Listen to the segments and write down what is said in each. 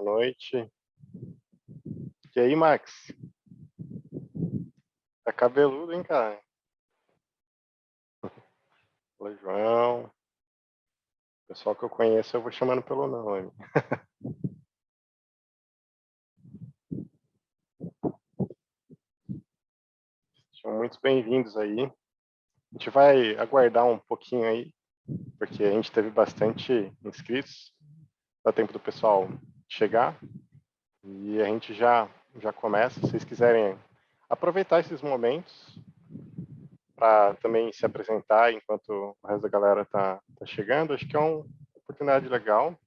boa noite. E aí, Max? Tá cabeludo, hein, cara? Oi, João. O pessoal que eu conheço eu vou chamando pelo nome. Sejam muito bem-vindos aí. A gente vai aguardar um pouquinho aí, porque a gente teve bastante inscritos. Dá tempo do pessoal chegar. E a gente já começa. Se vocês quiserem aproveitar esses momentos para também se apresentar enquanto o resto da galera tá chegando, acho que é uma oportunidade legal.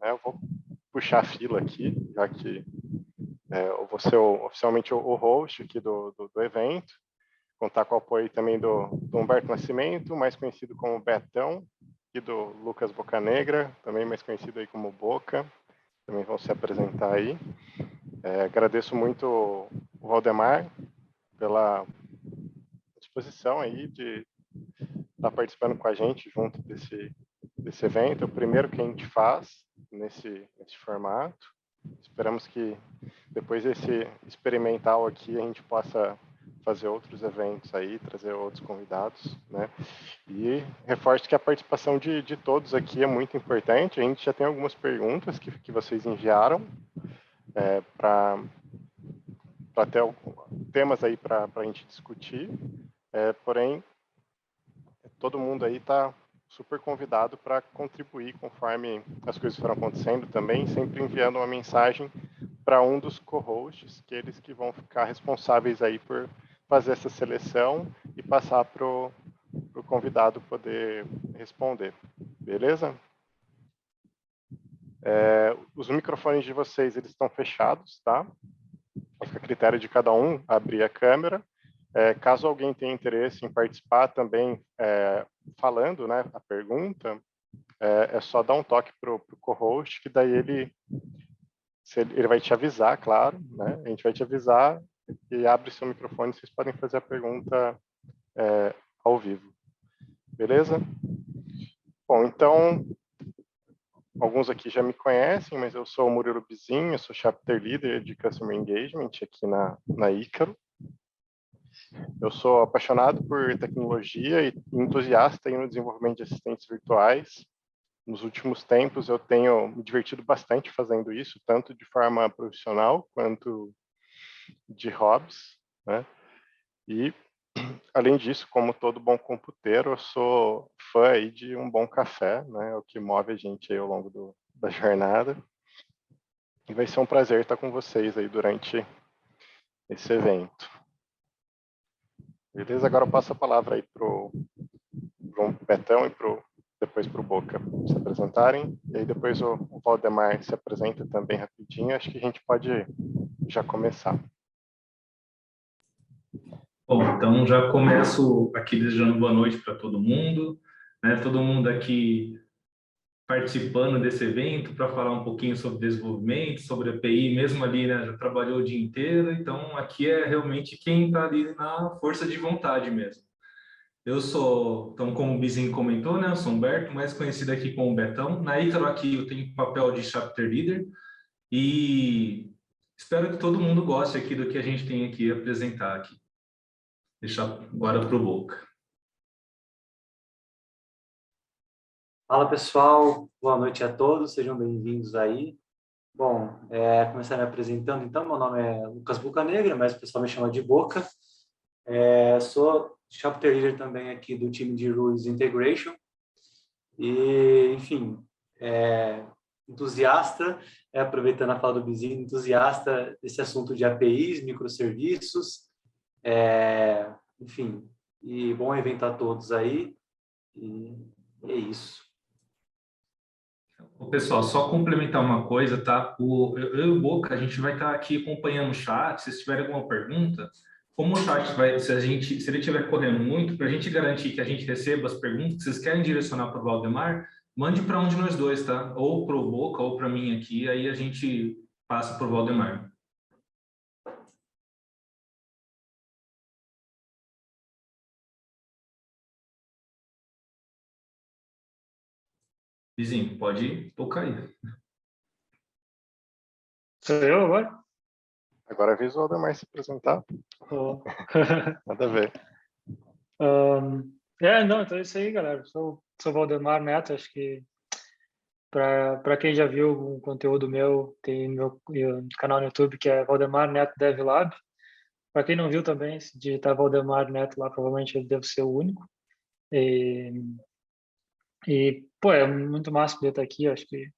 Né? Eu vou puxar a fila aqui, já que eu vou ser oficialmente o host aqui do evento, contar com o apoio também do Humberto Nascimento, mais conhecido como Betão, e do Lucas Bocanegra, também mais conhecido aí como Boca, também vão se apresentar aí. Agradeço muito o Valdemar pela disposição aí de estar participando com a gente junto desse evento. É o primeiro que a gente faz nesse formato. Esperamos que depois desse experimental aqui a gente possa fazer outros eventos aí, trazer outros convidados, né? E reforço que a participação de todos aqui é muito importante. A gente já tem algumas perguntas que vocês enviaram para ter temas aí para a gente discutir. Porém, todo mundo aí está super convidado para contribuir conforme as coisas foram acontecendo também, sempre enviando uma mensagem para um dos co-hosts, que eles que vão ficar responsáveis aí por fazer essa seleção e passar para o convidado poder responder. Beleza? Os microfones de vocês, eles estão fechados, tá? Fica a critério de cada um abrir a câmera. Caso alguém tenha interesse em participar também, falando, né, a pergunta, é só dar um toque para o co-host, que daí ele vai te avisar, claro, né? A gente vai te avisar e abre seu microfone, vocês podem fazer a pergunta ao vivo. Beleza? Bom, então, alguns aqui já me conhecem, mas eu sou o Murilo Bizinho, eu sou Chapter Leader de Customer Engagement aqui na Ícaro. Eu sou apaixonado por tecnologia e entusiasta no desenvolvimento de assistentes virtuais. Nos últimos tempos, eu tenho me divertido bastante fazendo isso, tanto de forma profissional quanto de hobbies, né? E, além disso, como todo bom computeiro, eu sou fã aí de um bom café, né? É o que move a gente aí ao longo da jornada. E vai ser um prazer estar com vocês aí durante esse evento. Beleza? Agora eu passo a palavra aí pro Betão e depois para o Boca se apresentarem. E aí depois o Valdemar se apresenta também rapidinho. Acho que a gente pode já começar. Bom, então já começo aqui desejando boa noite para todo mundo, né? Todo mundo aqui participando desse evento para falar um pouquinho sobre desenvolvimento, sobre API, mesmo ali, né? Já trabalhou o dia inteiro, então aqui é realmente quem está ali na força de vontade mesmo. Eu sou, então, como o Bizinho comentou, né? Eu sou Humberto, mais conhecido aqui como Betão. Na Ícaro aqui eu tenho papel de Chapter Leader e espero que todo mundo goste aqui do que a gente tem aqui a apresentar aqui. Deixar agora para o Boca. Fala pessoal, boa noite a todos, sejam bem-vindos aí. Bom, começar me apresentando então, meu nome é Lucas Bocanegra, mas o pessoal me chama de Boca. Sou Chapter Leader também aqui do time de Rules Integration e, enfim, entusiasta, aproveitando a fala do Bizinho, entusiasta desse assunto de APIs, microserviços, enfim, e bom evento a todos aí, e é isso. Pessoal, só complementar uma coisa, tá? Eu e o Boca, a gente vai estar aqui acompanhando o chat. Se vocês tiverem alguma pergunta, como o chat vai, se ele estiver correndo muito, para a gente garantir que a gente receba as perguntas que vocês querem direcionar para o Valdemar, mande para um de nós dois, tá? Ou para o Boca ou para mim aqui, aí a gente passa para o Valdemar. Vizinho, pode tocar aí. Sou eu agora? Agora avisa o Valdemar se apresentar. Oh. Nada a ver. Não, então é isso aí, galera. Sou Valdemar Neto, acho que para quem já viu algum conteúdo meu, tem meu canal no YouTube que é Valdemar Neto Dev Lab. Para quem não viu também, se digitar Valdemar Neto lá, provavelmente ele deve ser o único. Pô, é muito massa poder estar aqui. Acho que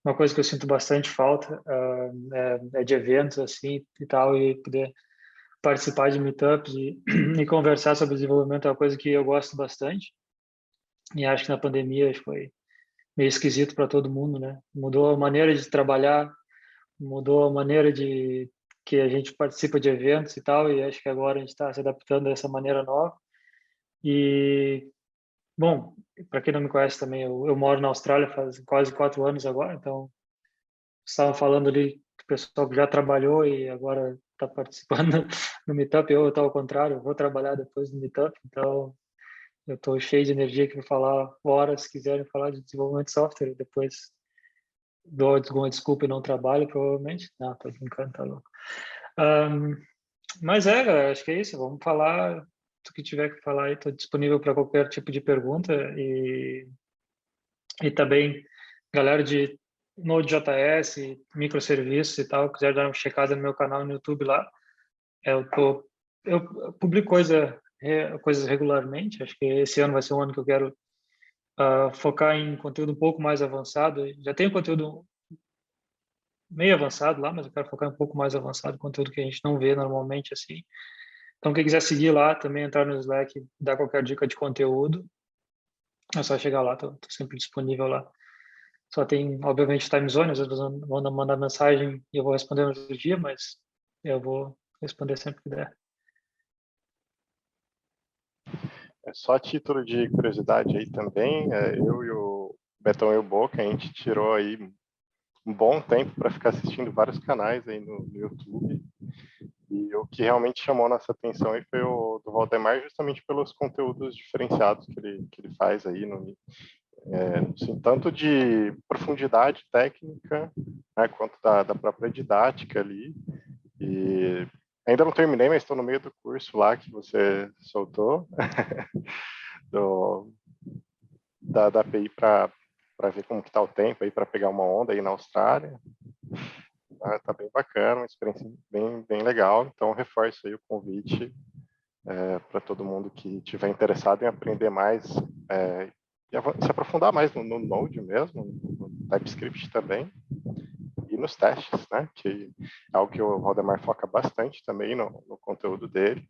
uma coisa que eu sinto bastante falta é de eventos assim e tal, e poder participar de meetups e conversar sobre desenvolvimento é uma coisa que eu gosto bastante. E acho que na pandemia foi meio esquisito para todo mundo, né? Mudou a maneira de trabalhar, mudou a maneira de que a gente participa de eventos e tal, e acho que agora a gente está se adaptando a essa maneira nova. E, bom, para quem não me conhece também, eu moro na Austrália faz quase 4 anos agora, então estavam falando ali que o pessoal já trabalhou e agora está participando no Meetup. Eu estou ao contrário, eu vou trabalhar depois do Meetup, então eu estou cheio de energia que vou falar horas, se quiserem falar de desenvolvimento de software, depois dou alguma desculpa e não trabalho, provavelmente. Não, tô brincando, tá louco. Mas galera, acho que é isso. Vamos falar do que tiver que falar aí. Estou disponível para qualquer tipo de pergunta e também, galera de Node.js, microserviços e tal, quiser dar uma checada no meu canal no YouTube lá. Eu publico coisas regularmente. Acho que esse ano vai ser um ano que eu quero focar em conteúdo um pouco mais avançado. Já tenho conteúdo meio avançado lá, mas eu quero focar um pouco mais avançado, conteúdo que a gente não vê normalmente assim. Então, quem quiser seguir lá, também entrar no Slack, dar qualquer dica de conteúdo, é só chegar lá, tô sempre disponível lá. Só tem, obviamente, time zone, às vezes vão mandar mensagem e eu vou responder no outro dia, mas eu vou responder sempre que der. Só a título de curiosidade aí também, eu e o Betão e o Boca, a gente tirou aí um bom tempo para ficar assistindo vários canais aí no YouTube. E o que realmente chamou nossa atenção aí foi o do Valdemar, justamente pelos conteúdos diferenciados que ele faz aí, assim, tanto de profundidade técnica, né, quanto da própria didática ali. E ainda não terminei, mas estou no meio do curso lá que você soltou, da API para ver como que está o tempo aí, para pegar uma onda aí na Austrália. Tá bem bacana, uma experiência bem legal. Então, reforço aí o convite para todo mundo que estiver interessado em aprender mais e se aprofundar mais no Node mesmo, no TypeScript também, e nos testes, né? Que é algo que o Valdemar foca bastante também no conteúdo dele.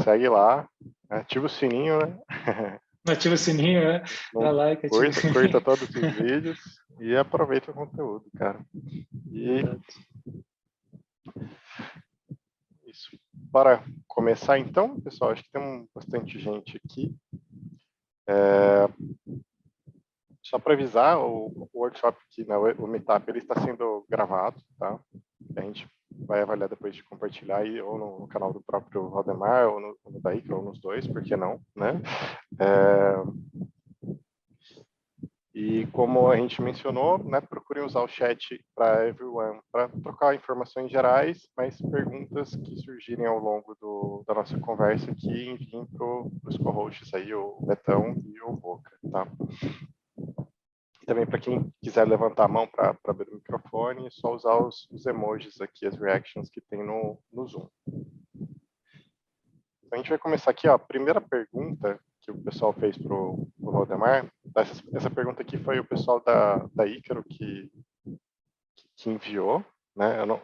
Segue lá, ativa o sininho, né? Ativa o sininho, né? Dá like, ativa o sininho. Curta todos os vídeos e aproveita o conteúdo, cara. E isso. Bora começar então, pessoal. Acho que tem bastante gente aqui. Só para avisar, o workshop aqui, né, o Meetup, ele está sendo gravado, tá? A gente vai avaliar depois de compartilhar aí, ou no canal do próprio Valdemar, ou no da Icra, ou nos dois, por que não, né? E como a gente mencionou, né, procurem usar o chat para everyone, para trocar informações gerais, mas perguntas que surgirem ao longo da nossa conversa aqui, enviem para os co-hosts aí, o Betão e o Boca, tá? E também para quem quiser levantar a mão para abrir o microfone, é só usar os emojis aqui, as reactions que tem no Zoom. Então, a gente vai começar aqui, ó, a primeira pergunta que o pessoal fez para o Valdemar. Essa pergunta aqui foi o pessoal da Ícaro que enviou, né? Eu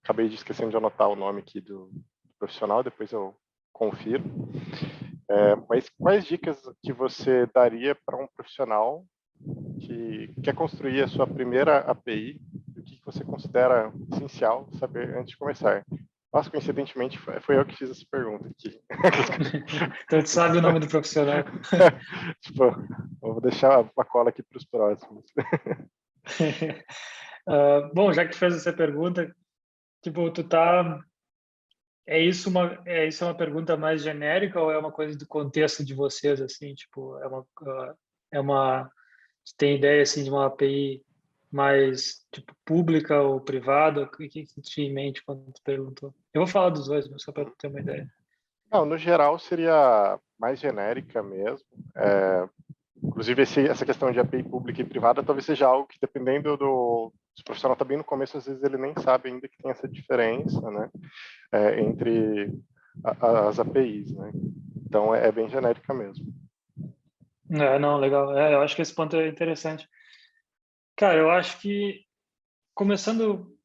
acabei de esquecendo de anotar o nome aqui do profissional, depois eu confiro. Mas quais dicas que você daria para um profissional que quer construir a sua primeira API? O que você considera essencial saber antes de começar? Nossa, coincidentemente, foi eu que fiz essa pergunta aqui. Então, tu sabe o nome do profissional. Tipo, vou deixar a cola aqui para os próximos. Bom, já que tu fez essa pergunta, tipo, é isso uma pergunta mais genérica ou é uma coisa do contexto de vocês, assim, tipo, você tem ideia, assim, de uma API mais tipo pública ou privada? O que tu tinha em mente quando tu perguntou? Eu vou falar dos dois, mas só para ter uma ideia. Não, no geral seria mais genérica mesmo. Inclusive, essa questão de API pública e privada talvez seja algo que, dependendo se o profissional está bem no começo, às vezes ele nem sabe ainda que tem essa diferença, né, entre as APIs, né? Então, é bem genérica mesmo. Não, legal. Eu acho que esse ponto é interessante. Cara, eu acho que, começando,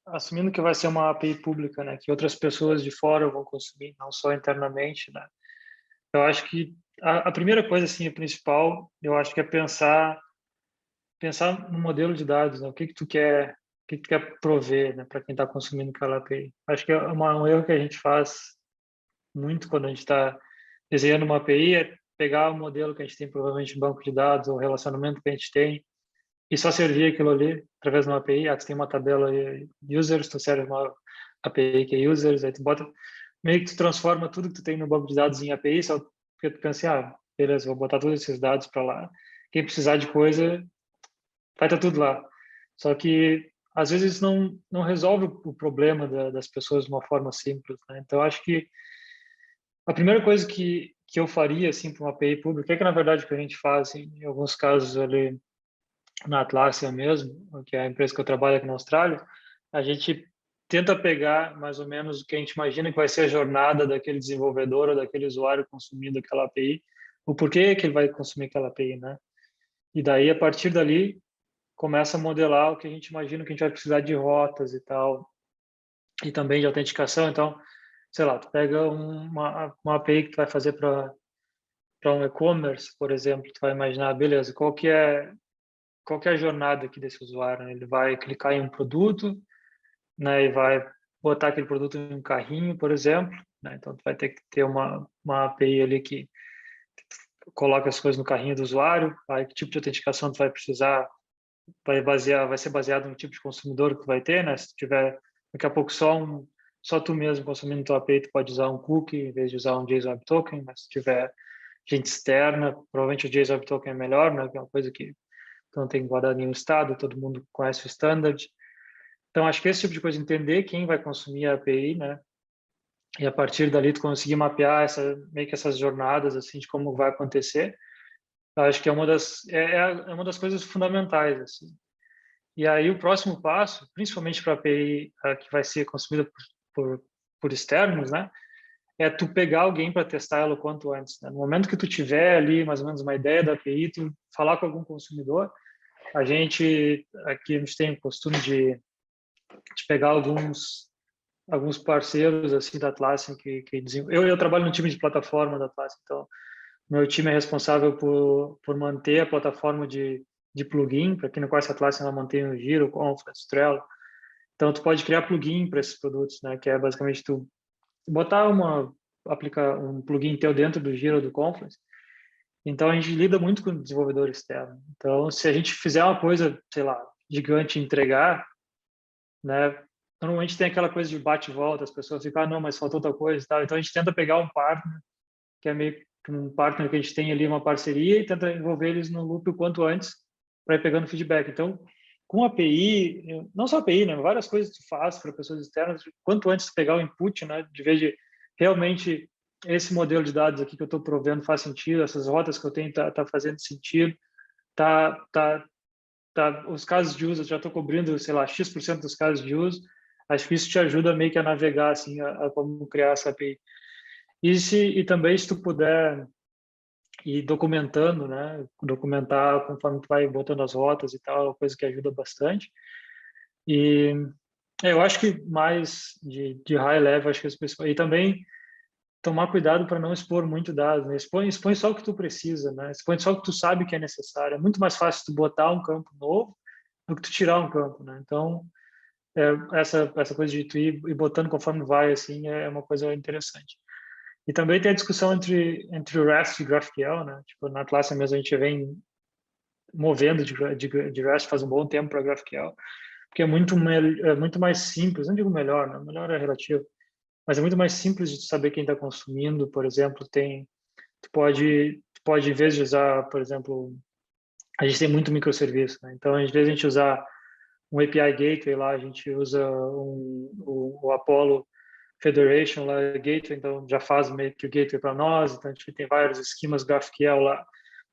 assumindo que vai ser uma API pública, né, que outras pessoas de fora vão consumir, não só internamente, né? Eu acho que a primeira coisa, assim, a principal, eu acho que é pensar no modelo de dados, né? O que que tu quer, o que que tu quer prover, né, para quem está consumindo aquela API. Acho que é um erro que a gente faz muito quando a gente está desenhando uma API, é pegar o modelo que a gente tem, provavelmente em banco de dados, ou relacionamento que a gente tem, e só servir aquilo ali através de uma API. Tu tem uma tabela users, tu serve uma API que é users, aí tu bota, meio que tu transforma tudo que tu tem no banco de dados em API, só porque tu pensa, beleza, vou botar todos esses dados para lá. Quem precisar de coisa, vai estar tudo lá. Só que às vezes isso não resolve o problema das pessoas de uma forma simples, né? Então acho que a primeira coisa que eu faria assim para uma API pública, é que na verdade o que a gente faz em alguns casos ali na Atlassian mesmo, que é a empresa que eu trabalho aqui na Austrália, a gente tenta pegar mais ou menos o que a gente imagina que vai ser a jornada daquele desenvolvedor ou daquele usuário consumindo aquela API, o porquê que ele vai consumir aquela API, né? E daí, a partir dali, começa a modelar o que a gente imagina que a gente vai precisar de rotas e tal, e também de autenticação. Então, sei lá, tu pega uma API que tu vai fazer para um e-commerce, por exemplo, tu vai imaginar, beleza, qual que é a jornada aqui desse usuário, né? Ele vai clicar em um produto, né, e vai botar aquele produto em um carrinho, por exemplo, né? Então tu vai ter que ter uma API ali que coloca as coisas no carrinho do usuário, aí que tipo de autenticação tu vai precisar, vai ser baseado no tipo de consumidor que tu vai ter, né? Se tu tiver daqui a pouco só tu mesmo consumindo tua API, tu pode usar um cookie em vez de usar um JSON Web Token, mas se tiver gente externa, provavelmente o JSON Web Token é melhor, né? Que é uma coisa que tu não tem que guardar nenhum estado, todo mundo conhece o standard. Então, acho que esse tipo de coisa, entender quem vai consumir a API, né? E a partir dali tu conseguir mapear meio que essas jornadas, assim, de como vai acontecer, eu acho que é é uma das coisas fundamentais, assim. E aí o próximo passo, principalmente para a API que vai ser consumida por, por externos, né? É tu pegar alguém para testar ela o quanto antes, né? No momento que tu tiver ali mais ou menos uma ideia da API, tu falar com algum consumidor, aqui a gente tem o costume de pegar alguns parceiros assim da Atlassian que dizem, eu trabalho no time de plataforma da Atlassian, então meu time é responsável por manter a plataforma de plugin. Para quem não conhece a Atlassian, ela mantém o Giro, o Confluence, Trello. Então tu pode criar plugin para esses produtos, né, que é basicamente tu botar aplicar um plugin teu dentro do Giro ou do Confluence. Então a gente lida muito com o desenvolvedor externo. Então se a gente fizer uma coisa, sei lá, gigante e entregar, né? Normalmente tem aquela coisa de bate e volta, as pessoas ficam, não, mas faltou outra coisa e tal. Então a gente tenta pegar um partner, que é meio que um partner que a gente tem ali uma parceria e tenta envolver eles no loop o quanto antes para ir pegando feedback. Então, com a API, não só a API, né? Várias coisas que tu faz para pessoas externas, quanto antes pegar o input, né? De vez de realmente esse modelo de dados aqui que eu estou provendo faz sentido, essas rotas que eu tenho tá fazendo sentido, tá, tá, os casos de uso, eu já estou cobrindo, sei lá, X% dos casos de uso, acho que isso te ajuda meio que a navegar, assim, a como criar essa API. E também, se tu puder ir documentando, né, documentar conforme tu vai botando as rotas e tal, é uma coisa que ajuda bastante. E eu acho que mais de high level, acho que as pessoas... E também tomar cuidado para não expor muito dados, né? Expõe só o que tu precisa, né? Expõe só o que tu sabe que é necessário. É muito mais fácil tu botar um campo novo do que tu tirar um campo, né? Então, essa coisa de tu ir botando conforme vai, assim, é uma coisa interessante. E também tem a discussão entre o REST e GraphQL, né? Tipo, na classe mesmo a gente vem movendo de REST faz um bom tempo para GraphQL, porque é muito mais simples, não digo melhor, né? Melhor é relativo, mas é muito mais simples de saber quem está consumindo. Por exemplo, tu pode, em vez de usar, por exemplo, a gente tem muito microserviço, né? Então, às vezes a gente usar um API Gateway lá, a gente usa o Apollo Federation lá, Gateway, então já faz meio que o Gateway para nós, então a gente tem vários esquemas GraphQL lá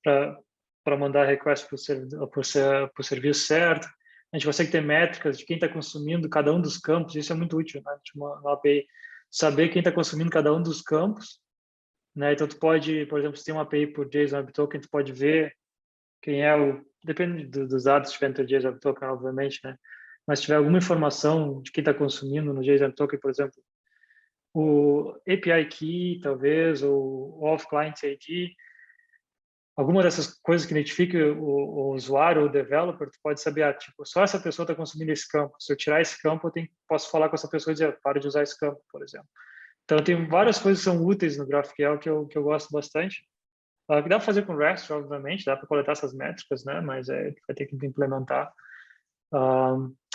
para mandar request para o serviço certo. A gente consegue ter métricas de quem está consumindo cada um dos campos, isso é muito útil, né? Uma API, saber quem está consumindo cada um dos campos, né? Então, tu pode, por exemplo, se tem uma API por JSON Web Token, tu pode ver quem é depende dos dados que tiver dentro do JSON Web Token, obviamente, né? Mas se tiver alguma informação de quem está consumindo no JSON Web Token, por exemplo, o API Key, talvez, ou Off-Client ID, alguma dessas coisas que identifique o usuário ou o developer, tu pode saber, tipo, só essa pessoa está consumindo esse campo. Se eu tirar esse campo, posso falar com essa pessoa e dizer, para de usar esse campo, por exemplo. Então, tem várias coisas que são úteis no GraphQL que eu gosto bastante. Que dá para fazer com REST, obviamente, dá para coletar essas métricas, né? Mas vai ter que implementar.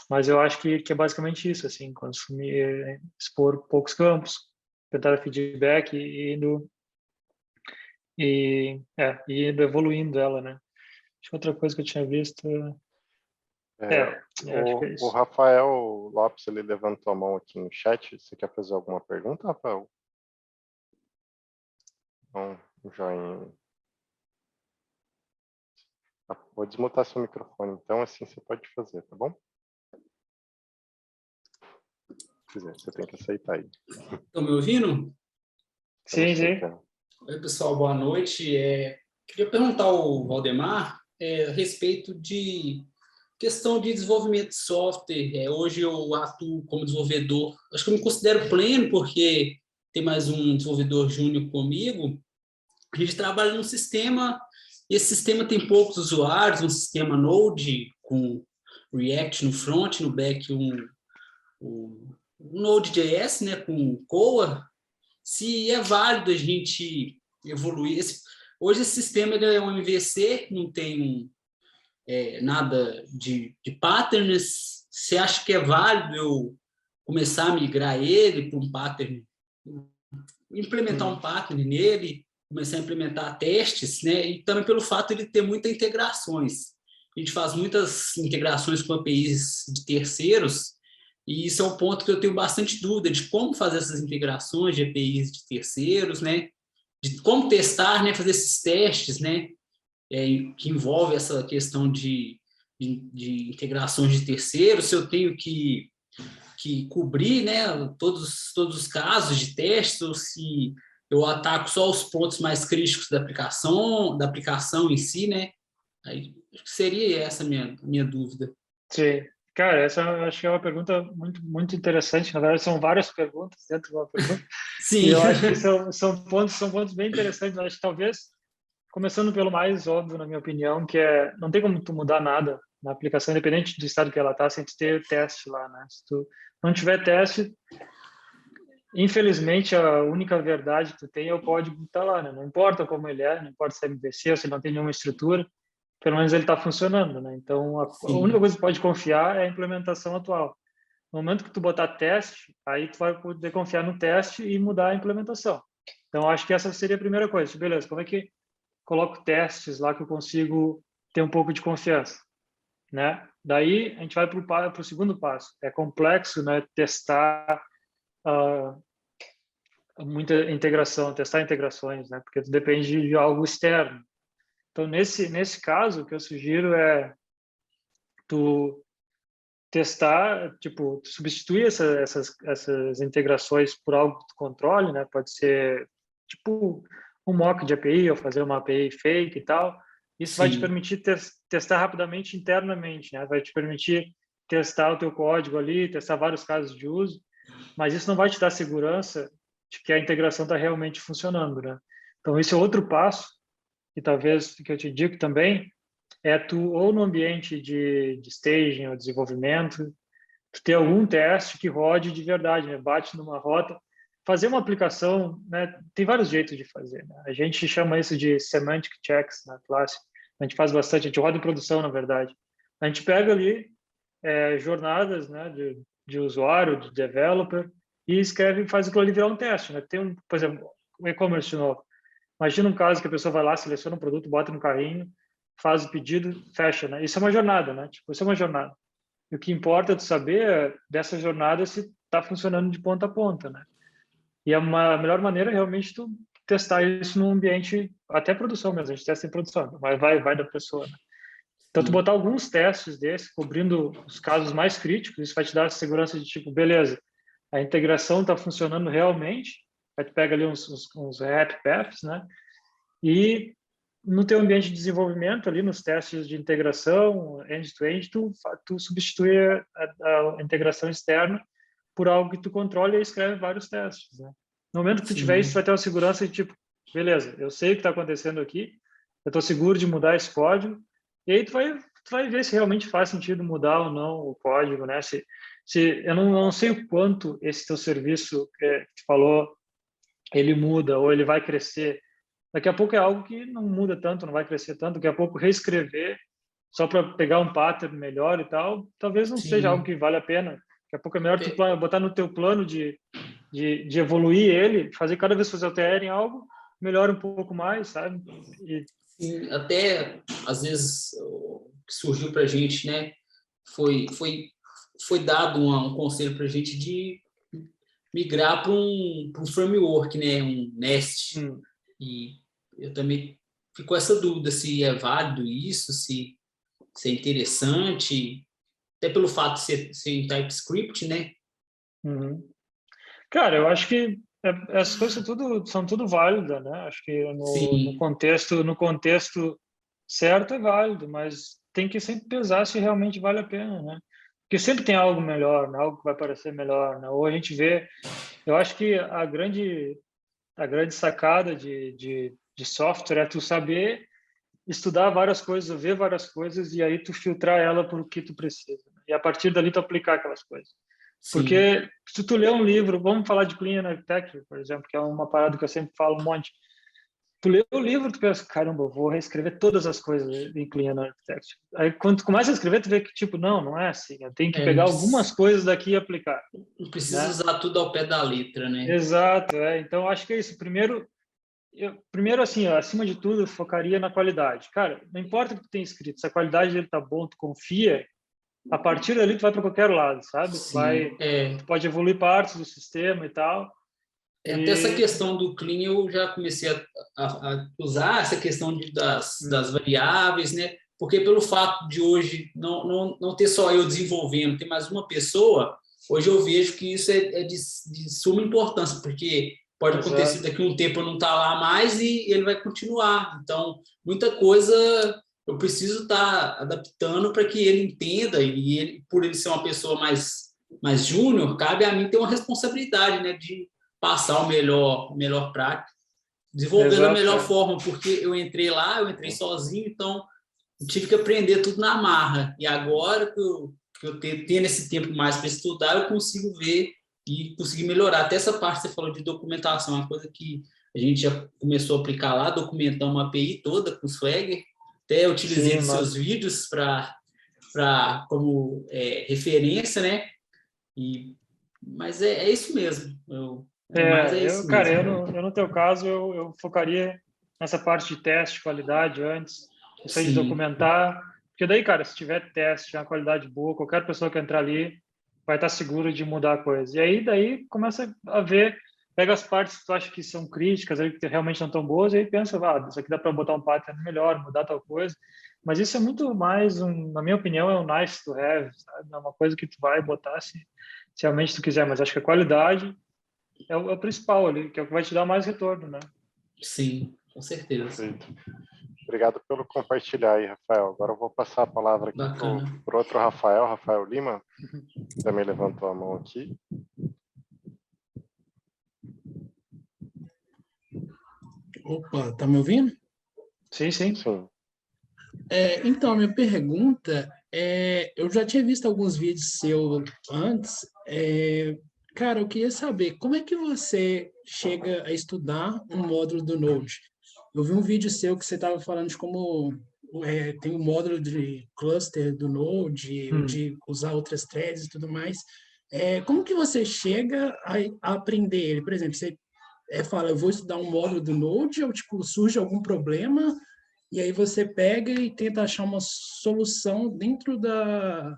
Mas eu acho que é basicamente isso, assim, consumir, expor poucos campos, tentar feedback e indo evoluindo ela, né? Acho que outra coisa que eu tinha visto... acho que é O isso. Rafael Lopes, ele levantou a mão aqui no chat. Você quer fazer alguma pergunta, Rafael? Então, um joinha. Vou desmutar seu microfone, então, assim você pode fazer, tá bom? Se quiser, você tem que aceitar aí. Estão me ouvindo? Sim, sim. Oi, pessoal, boa noite. Queria perguntar ao Valdemar a respeito de questão de desenvolvimento de software. Hoje eu atuo como desenvolvedor. Acho que eu me considero pleno, porque tem mais um desenvolvedor júnior comigo. A gente trabalha num sistema, e esse sistema tem poucos usuários, um sistema Node com React no front, no back um Node.js, né, com Koa. Se é válido a gente evoluir. Hoje esse sistema ele é um MVC, não tem nada de patterns. Você acha que é válido eu começar a migrar ele para um pattern, implementar um pattern nele, começar a implementar testes, né? E também pelo fato de ele ter muitas integrações. A gente faz muitas integrações com APIs de terceiros, e isso é um ponto que eu tenho bastante dúvida de como fazer essas integrações de APIs de terceiros, né? De como testar, né? Fazer esses testes, né? Que envolve essa questão de integrações de terceiros, se eu tenho que cobrir, né? Todos os casos de testes, ou se eu ataco só os pontos mais críticos da aplicação em si, né? Aí, acho que seria essa a minha dúvida. Sim. Cara, essa eu acho que é uma pergunta muito, muito interessante. Na verdade, são várias perguntas dentro de uma pergunta. Sim. E eu acho que são pontos bem interessantes. Eu acho que talvez, começando pelo mais óbvio, na minha opinião, que não tem como tu mudar nada na aplicação, independente do estado que ela está, sem tu ter teste lá, né? Se tu não tiver teste, infelizmente, a única verdade que tu tem é o código que está lá, né? Não importa como ele é, não importa se é MVC ou se ele não tem nenhuma estrutura, pelo menos ele está funcionando, né? Então, a única coisa que tu pode confiar é a implementação atual. No momento que tu botar teste, aí tu vai poder confiar no teste e mudar a implementação. Então, acho que essa seria a primeira coisa. Beleza, como é que coloco testes lá que eu consigo ter um pouco de confiança, né? Daí, a gente vai para o segundo passo. É complexo, né? Testar muita integração, testar integrações, né? Porque tu depende de algo externo. Então, nesse caso, o que eu sugiro é tu testar, tipo, substituir essas integrações por algo que tu controle, né? Pode ser, tipo, um mock de API ou fazer uma API fake e tal. Isso vai te permitir testar rapidamente internamente, né? Vai te permitir testar o teu código ali, testar vários casos de uso, mas isso não vai te dar segurança de que a integração está realmente funcionando, né? Então, esse é outro passo, e talvez que eu te digo também, é tu, ou no ambiente de staging ou desenvolvimento, tu ter algum teste que rode de verdade, né? Bate numa rota. Fazer uma aplicação, né? Tem vários jeitos de fazer, né? A gente chama isso de semantic checks na classe. A gente faz bastante, a gente roda em produção, na verdade. A gente pega ali jornadas, né, de usuário, de developer, e escreve e faz aquilo ali virar um teste, né? Tem por exemplo, o e-commerce de novo. Imagina um caso que a pessoa vai lá, seleciona um produto, bota no carrinho, faz o pedido, fecha, né? Isso é uma jornada, né? Tipo, isso é uma jornada. E o que importa é tu saber dessa jornada se está funcionando de ponta a ponta, né? E a melhor maneira é realmente tu testar isso num ambiente, até produção mesmo, a gente testa em produção, mas vai da pessoa, né? Então, tu botar alguns testes desses, cobrindo os casos mais críticos, isso vai te dar a segurança de tipo, beleza, a integração está funcionando realmente, aí tu pega ali uns app paths, né? E no teu ambiente de desenvolvimento, ali nos testes de integração, end-to-end, tu substitui a integração externa por algo que tu controle e escreve vários testes, né? No momento que tu tiver isso, tu vai ter uma segurança de tipo, beleza, eu sei o que está acontecendo aqui, eu estou seguro de mudar esse código, e aí tu vai ver se realmente faz sentido mudar ou não o código, né? Se eu não sei o quanto esse teu serviço que tu falou, ele muda ou ele vai crescer. Daqui a pouco é algo que não muda tanto, não vai crescer tanto. Daqui a pouco reescrever só para pegar um pattern melhor e tal, talvez não seja algo que vale a pena. Daqui a pouco é melhor tu botar no teu plano de evoluir ele, fazer cada vez que você altera em algo, melhora um pouco mais, sabe? Sim, até às vezes o que surgiu para a gente, né, foi dado um conselho para a gente de migrar para um framework, né, um Nest. E eu também fico com essa dúvida se é válido isso, se é interessante, até pelo fato de ser em TypeScript, né? Cara, eu acho que essas coisas são tudo válidas, né? Acho que no contexto certo é válido, mas tem que sempre pesar se realmente vale a pena, né? Porque sempre tem algo melhor, né? Algo que vai parecer melhor, né? Ou a gente vê, eu acho que a grande sacada de software é tu saber estudar várias coisas, ver várias coisas e aí tu filtrar ela por o que tu precisa, né? E a partir dali tu aplicar aquelas coisas. Sim. Porque se tu ler um livro, vamos falar de Clean Architecture, por exemplo, que é uma parada que eu sempre falo um monte. Tu lê o livro, tu pensa, caramba, eu vou reescrever todas as coisas em Clean Architecture. Aí quando tu começa a escrever, tu vê que tipo, não é assim. Eu tenho que pegar algumas coisas daqui e aplicar. Não precisa né? usar tudo ao pé da letra, né? Exato, Então acho que é isso. Primeiro assim, acima de tudo, eu focaria na qualidade. Cara, não importa o que tu tem escrito, se a qualidade dele tá bom, tu confia, a partir dali tu vai para qualquer lado, sabe? Sim, Tu pode evoluir partes do sistema e tal. Até essa questão do clean eu já comecei a usar essa questão das variáveis, né? Porque pelo fato de hoje não ter só eu desenvolvendo, ter mais uma pessoa, hoje eu vejo que isso é de suma importância, porque pode acontecer daqui a um tempo eu não estar lá mais e ele vai continuar. Então, muita coisa eu preciso estar adaptando para que ele entenda e ele, por ele ser uma pessoa mais júnior, cabe a mim ter uma responsabilidade, né, de passar o melhor prático, desenvolver da melhor forma, porque eu entrei sozinho, então eu tive que aprender tudo na marra. E agora que eu tendo esse tempo mais para estudar, eu consigo ver e conseguir melhorar. Até essa parte que você falou de documentação, uma coisa que a gente já começou a aplicar lá, documentamos uma API toda com o Swagger, até utilizei seus vídeos como referência, né? Mas é isso mesmo. Eu no teu caso, eu focaria nessa parte de teste, de qualidade antes, isso aí de documentar, porque daí, cara, se tiver teste, uma qualidade boa, qualquer pessoa que entrar ali vai estar seguro de mudar a coisa. E aí, daí, começa a ver, pega as partes que tu acha que são críticas, aí, que realmente não estão boas, e aí pensa, isso aqui dá para botar um pattern melhor, mudar tal coisa. Mas isso é muito mais, na minha opinião, é um nice to have, sabe? É uma coisa que tu vai botar se realmente tu quiser, mas acho que a qualidade é o principal ali, que é o que vai te dar mais retorno, né? Sim, com certeza. Perfeito. Obrigado pelo compartilhar aí, Rafael. Agora eu vou passar a palavra aqui para outro Rafael Lima, que também levantou a mão aqui. Opa, tá me ouvindo? Sim. Então, minha pergunta eu já tinha visto alguns vídeos seus antes. Cara, eu queria saber como é que você chega a estudar um módulo do Node? Eu vi um vídeo seu que você estava falando de como tem um módulo de cluster do Node, de usar outras threads e tudo mais. Como que você chega a aprender ele? Por exemplo, você fala, eu vou estudar um módulo do Node, ou tipo, surge algum problema e aí você pega e tenta achar uma solução dentro da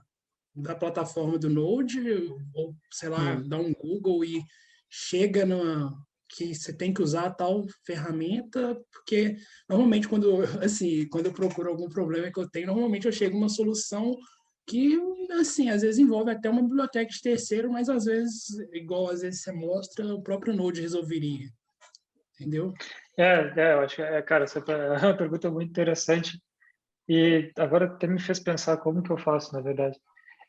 plataforma do Node, ou sei lá, dá um Google e chega que você tem que usar tal ferramenta, porque normalmente quando eu procuro algum problema que eu tenho, normalmente eu chego a uma solução que, assim, às vezes envolve até uma biblioteca de terceiro, mas às vezes, igual às vezes você mostra, o próprio Node resolveria, entendeu? Eu acho que, cara, essa é uma pergunta muito interessante e agora até me fez pensar como que eu faço, na verdade.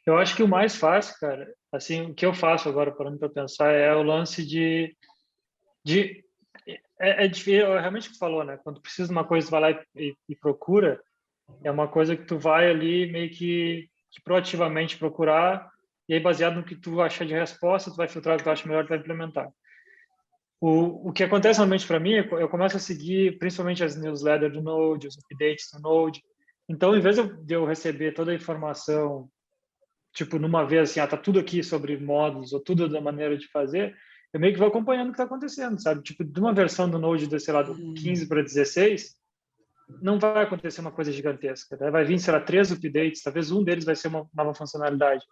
Eu acho que o mais fácil, cara, assim, o que eu faço agora, parando para pensar, é o lance de é realmente o que tu falou, né? Quando precisa de uma coisa, tu vai lá e procura, é uma coisa que tu vai ali meio que proativamente procurar, e aí baseado no que tu achar de resposta, tu vai filtrar o que tu acha melhor e vai implementar. O que acontece realmente para mim é que eu começo a seguir principalmente as newsletters do Node, os updates do Node. Então, em vez de eu receber toda a informação, tipo, numa vez assim, tá tudo aqui sobre módulos ou tudo da maneira de fazer, eu meio que vou acompanhando o que está acontecendo, sabe? Tipo, de uma versão do Node, sei lá, do 15 para 16, não vai acontecer uma coisa gigantesca, né? Vai vir, sei lá, 3 updates, talvez um deles vai ser uma nova funcionalidade.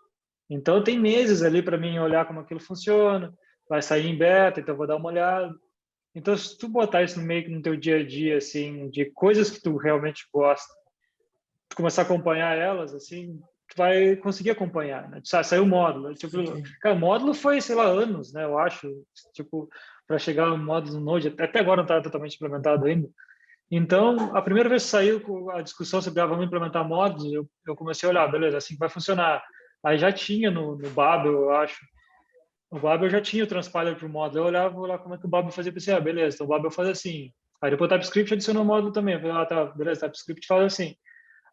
Então, tem meses ali para mim olhar como aquilo funciona, vai sair em beta, então eu vou dar uma olhada. Então, se tu botar isso no meio que no teu dia a dia, assim, de coisas que tu realmente gosta, tu começar a acompanhar elas, assim, tu vai conseguir acompanhar, né? Saiu o módulo, tipo, cara, o módulo foi, sei lá, anos, né? Eu acho, tipo, para chegar no módulo no Node, até agora não está totalmente implementado ainda. Então, a primeira vez que saiu a discussão sobre vamos implementar módulos, eu comecei a olhar, beleza, assim que vai funcionar. Aí já tinha no Babel, eu acho. O Babel já tinha o transpiler para o módulo. Eu olhava lá como é que o Babel fazia, pensei, beleza, então o Babel faz assim. Aí depois o TypeScript adicionou o módulo também. Eu falei, tá, beleza, TypeScript faz assim.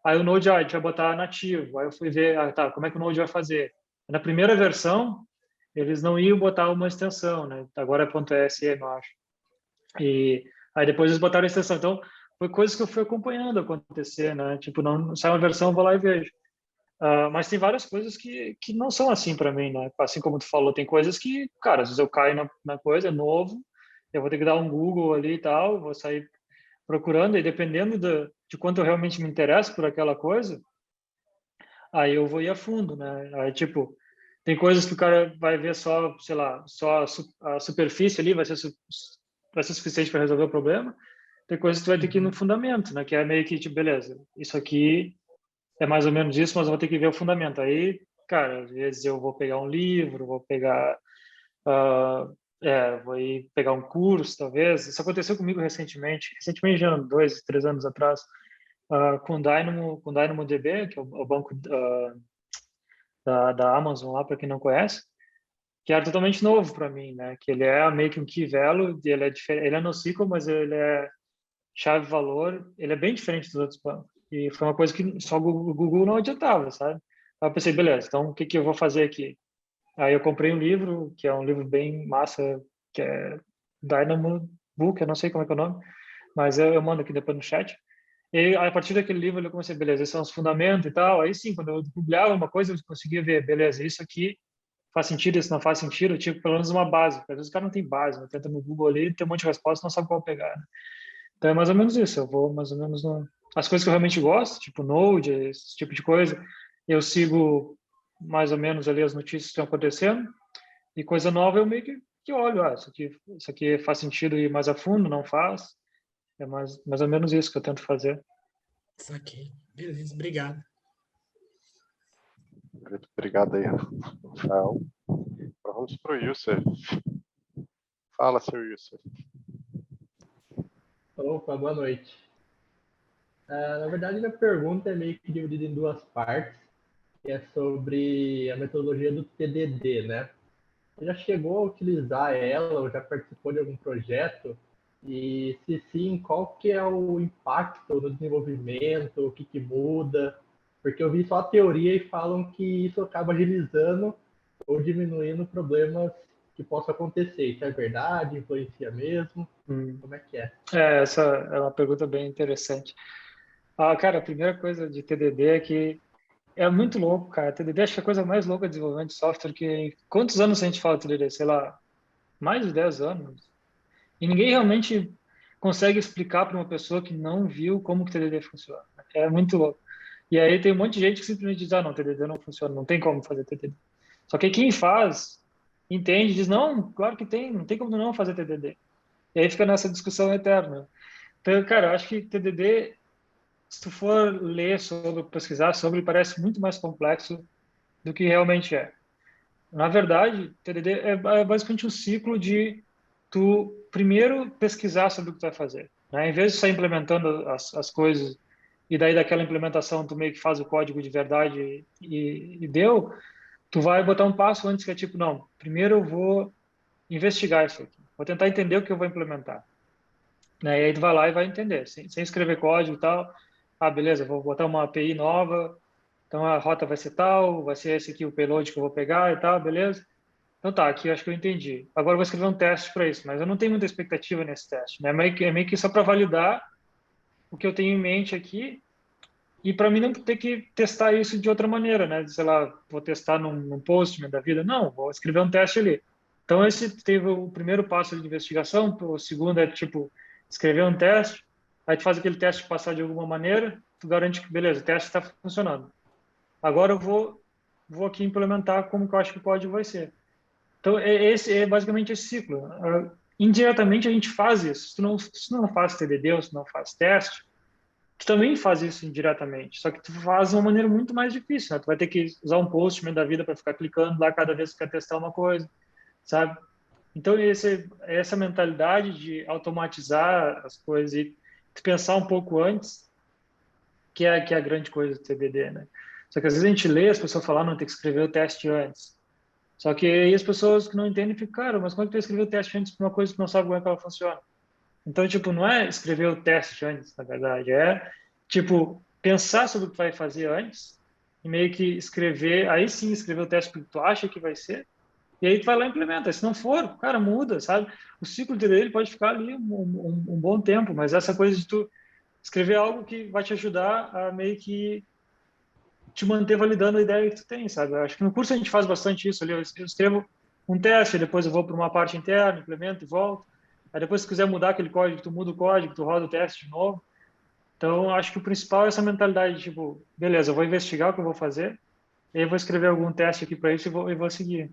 Aí o Node, a gente vai botar nativo. Aí eu fui ver, tá, como é que o Node vai fazer? Na primeira versão, eles não iam botar uma extensão, né? Agora é .sm, eu acho. E aí depois eles botaram a extensão. Então, foi coisas que eu fui acompanhando acontecer, né? Tipo, não sai uma versão, eu vou lá e vejo. Mas tem várias coisas que não são assim para mim, né? Assim como tu falou, tem coisas que, cara, às vezes eu caio na coisa, é novo, eu vou ter que dar um Google ali e tal, vou sair procurando, e dependendo de quanto eu realmente me interesso por aquela coisa, aí eu vou ir a fundo, né? Aí, tipo, tem coisas que o cara vai ver só, sei lá, só a superfície ali, vai ser suficiente para resolver o problema. Tem coisas que tu vai ter que ir no fundamento, né? Que é meio que, tipo, beleza, isso aqui é mais ou menos isso, mas eu vou ter que ver o fundamento. Aí, cara, às vezes eu vou pegar um livro, vou pegar, vou ir pegar um curso, talvez. Isso aconteceu comigo recentemente, já 2, 3 anos atrás, com DynamoDB, que é o banco da Amazon lá, para quem não conhece, que era totalmente novo para mim, né? Que ele é meio que um key value, ele é diferente, ele é NoSQL, mas ele é chave-valor, ele é bem diferente dos outros bancos. E foi uma coisa que só o Google não adiantava, sabe? Aí eu pensei, beleza, então o que eu vou fazer aqui? Aí eu comprei um livro, que é um livro bem massa, que é Dynamo Book, eu não sei como é que é o nome, mas eu mando aqui depois no chat. E a partir daquele livro eu comecei, beleza, esses são os fundamentos e tal. Aí sim, quando eu publicava uma coisa, eu conseguia ver, beleza, isso aqui faz sentido, isso não faz sentido, eu tinha pelo menos uma base, porque às vezes o cara não tem base, né? Tenta no Google ali, tem um monte de respostas, não sabe qual pegar, né? Então é mais ou menos isso, eu vou mais ou menos as coisas que eu realmente gosto, tipo Node, esse tipo de coisa, eu sigo mais ou menos ali as notícias que estão acontecendo, e coisa nova eu meio que olho, isso aqui faz sentido ir mais a fundo, não faz, é mais ou menos isso que eu tento fazer. Saquei. Beleza, obrigado. Obrigado aí, Rafael. Agora vamos para o Yusuf. Fala, seu Yusuf. Opa, boa noite. Na verdade, minha pergunta é meio que dividida em duas partes, que é sobre a metodologia do TDD, né? Você já chegou a utilizar ela ou já participou de algum projeto? E se sim, qual que é o impacto no desenvolvimento, o que muda? Porque eu vi só a teoria e falam que isso acaba agilizando ou diminuindo problemas que possam acontecer. Isso é verdade? Influencia mesmo? Como é que é? Essa é uma pergunta bem interessante. Cara, a primeira coisa de TDD é que é muito louco, cara. TDD acho que é a coisa mais louca de desenvolvimento de software que... Quantos anos a gente fala de TDD? Sei lá, mais de 10 anos. E ninguém realmente consegue explicar para uma pessoa que não viu como que o TDD funciona. É muito louco. E aí tem um monte de gente que simplesmente diz, não, TDD não funciona, não tem como fazer TDD. Só que quem faz, entende, diz, não, claro que tem, não tem como não fazer TDD. E aí fica nessa discussão eterna. Então, cara, eu acho que TDD, se tu for ler sobre, pesquisar sobre, parece muito mais complexo do que realmente é. Na verdade, TDD é basicamente um ciclo de tu primeiro pesquisar sobre o que tu vai fazer, né? Em vez de sair implementando as coisas e daí daquela implementação tu meio que faz o código de verdade e deu, tu vai botar um passo antes que é tipo, não, primeiro eu vou investigar isso aqui, vou tentar entender o que eu vou implementar, né? E aí tu vai lá e vai entender, sem escrever código e tal. Ah, beleza, vou botar uma API nova, então a rota vai ser tal, vai ser esse aqui o payload que eu vou pegar e tal, beleza? Então tá, aqui eu acho que eu entendi. Agora eu vou escrever um teste para isso, mas eu não tenho muita expectativa nesse teste, né? É meio que só para validar o que eu tenho em mente aqui e para mim não ter que testar isso de outra maneira, né? Sei lá, vou testar num Postman da vida. Não, vou escrever um teste ali. Então esse teve o primeiro passo de investigação, o segundo é tipo escrever um teste, aí tu faz aquele teste passar de alguma maneira, tu garante que beleza, o teste está funcionando. Agora eu vou aqui implementar como que eu acho que o código vai ser. Então, esse é basicamente esse ciclo. Indiretamente, a gente faz isso. Se tu não faz TDD ou se não faz teste, tu também faz isso indiretamente. Só que tu faz de uma maneira muito mais difícil, né? Tu vai ter que usar um Postman da vida para ficar clicando lá cada vez que quer testar uma coisa, sabe? Então, essa mentalidade de automatizar as coisas e pensar um pouco antes, que é a grande coisa do TDD, né? Só que às vezes a gente lê as pessoas falando, não, tem que escrever o teste antes. Só que aí as pessoas que não entendem ficam, cara, mas como é que tu escreveu o teste antes para uma coisa que não sabe como é que ela funciona? Então, tipo, não é escrever o teste antes, na verdade, é, tipo, pensar sobre o que vai fazer antes e meio que escrever, aí sim escrever o teste que tu acha que vai ser, e aí tu vai lá e implementa. Se não for, cara, muda, sabe? O ciclo dele pode ficar ali um bom tempo, mas essa coisa de tu escrever algo que vai te ajudar a meio que te manter validando a ideia que tu tem, sabe? Eu acho que no curso a gente faz bastante isso ali. Eu escrevo um teste, depois eu vou para uma parte interna, implemento e volto. Aí depois, se quiser mudar aquele código, tu muda o código, tu roda o teste de novo. Então, acho que o principal é essa mentalidade de, tipo, beleza, eu vou investigar o que eu vou fazer, e aí eu vou escrever algum teste aqui para isso e vou seguir.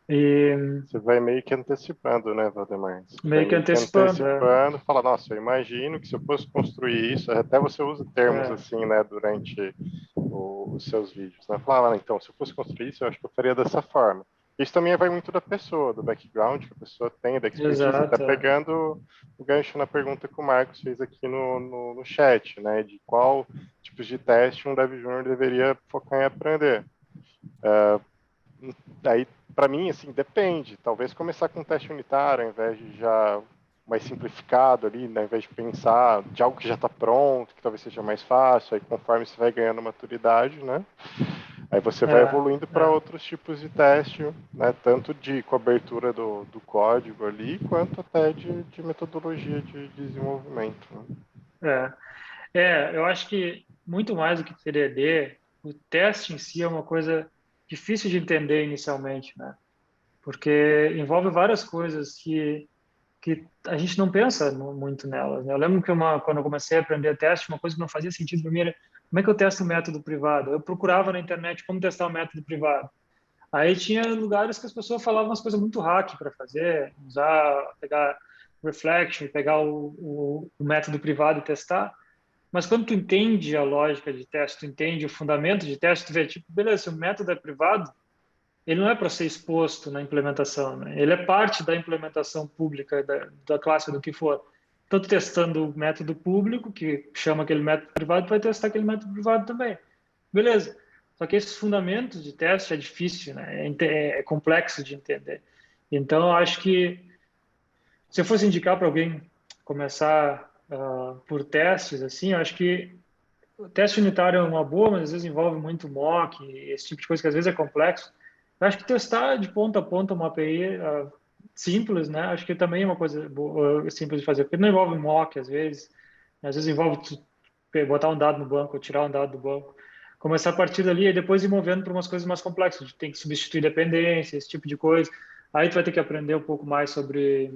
E Você vai meio que antecipando, né, Valdemar? Você vai meio que meio que antecipando, antecipando, fala, nossa, eu imagino que se eu fosse construir isso, até você usa termos é, assim, né, durante os seus vídeos, né? Fala, então, se eu fosse construir isso, eu acho que eu faria dessa forma. Isso também vai muito da pessoa, do background que a pessoa tem, da expertise, até exato, pegando o gancho na pergunta que o Marcos fez aqui no chat, né, de qual tipos de teste um dev júnior deveria focar em aprender. Daí, para mim, assim, depende. Talvez começar com um teste unitário, ao invés de já mais simplificado ali, né? Ao invés de pensar de algo que já está pronto, que talvez seja mais fácil. Aí, conforme você vai ganhando maturidade, né? Aí você vai é, evoluindo para outros tipos de teste, né? Tanto de cobertura do código ali, quanto até de metodologia de desenvolvimento. Né? eu acho que muito mais do que TDD, o teste em si é uma coisa difícil de entender inicialmente, né? Porque envolve várias coisas que a gente não pensa muito nelas, né? Eu lembro que quando eu comecei a aprender teste, uma coisa que não fazia sentido para mim era como é que eu testo o método privado? Eu procurava na internet como testar o método privado. Aí tinha lugares que as pessoas falavam umas coisas muito hack para fazer, pegar reflection, pegar o método privado e testar. Mas quando tu entende a lógica de teste, tu entende o fundamento de teste, tu vê, tipo, beleza, se o método é privado, ele não é para ser exposto na implementação, né? Ele é parte da implementação pública da classe do que for. Então, tu testando o método público, que chama aquele método privado, tu vai testar aquele método privado também. Beleza. Só que esses fundamentos de teste é difícil, né? É complexo de entender. Então, eu acho que se eu fosse indicar para alguém começar por testes, assim, eu acho que o teste unitário é uma boa, mas às vezes envolve muito mock, esse tipo de coisa que às vezes é complexo. Eu acho que testar de ponta a ponta uma API simples, né? Acho que também é uma coisa boa, simples de fazer, porque não envolve mock às vezes envolve botar um dado no banco, ou tirar um dado do banco. Começar a partir dali e depois ir movendo para umas coisas mais complexas, tem que substituir dependência, esse tipo de coisa. Aí tu vai ter que aprender um pouco mais sobre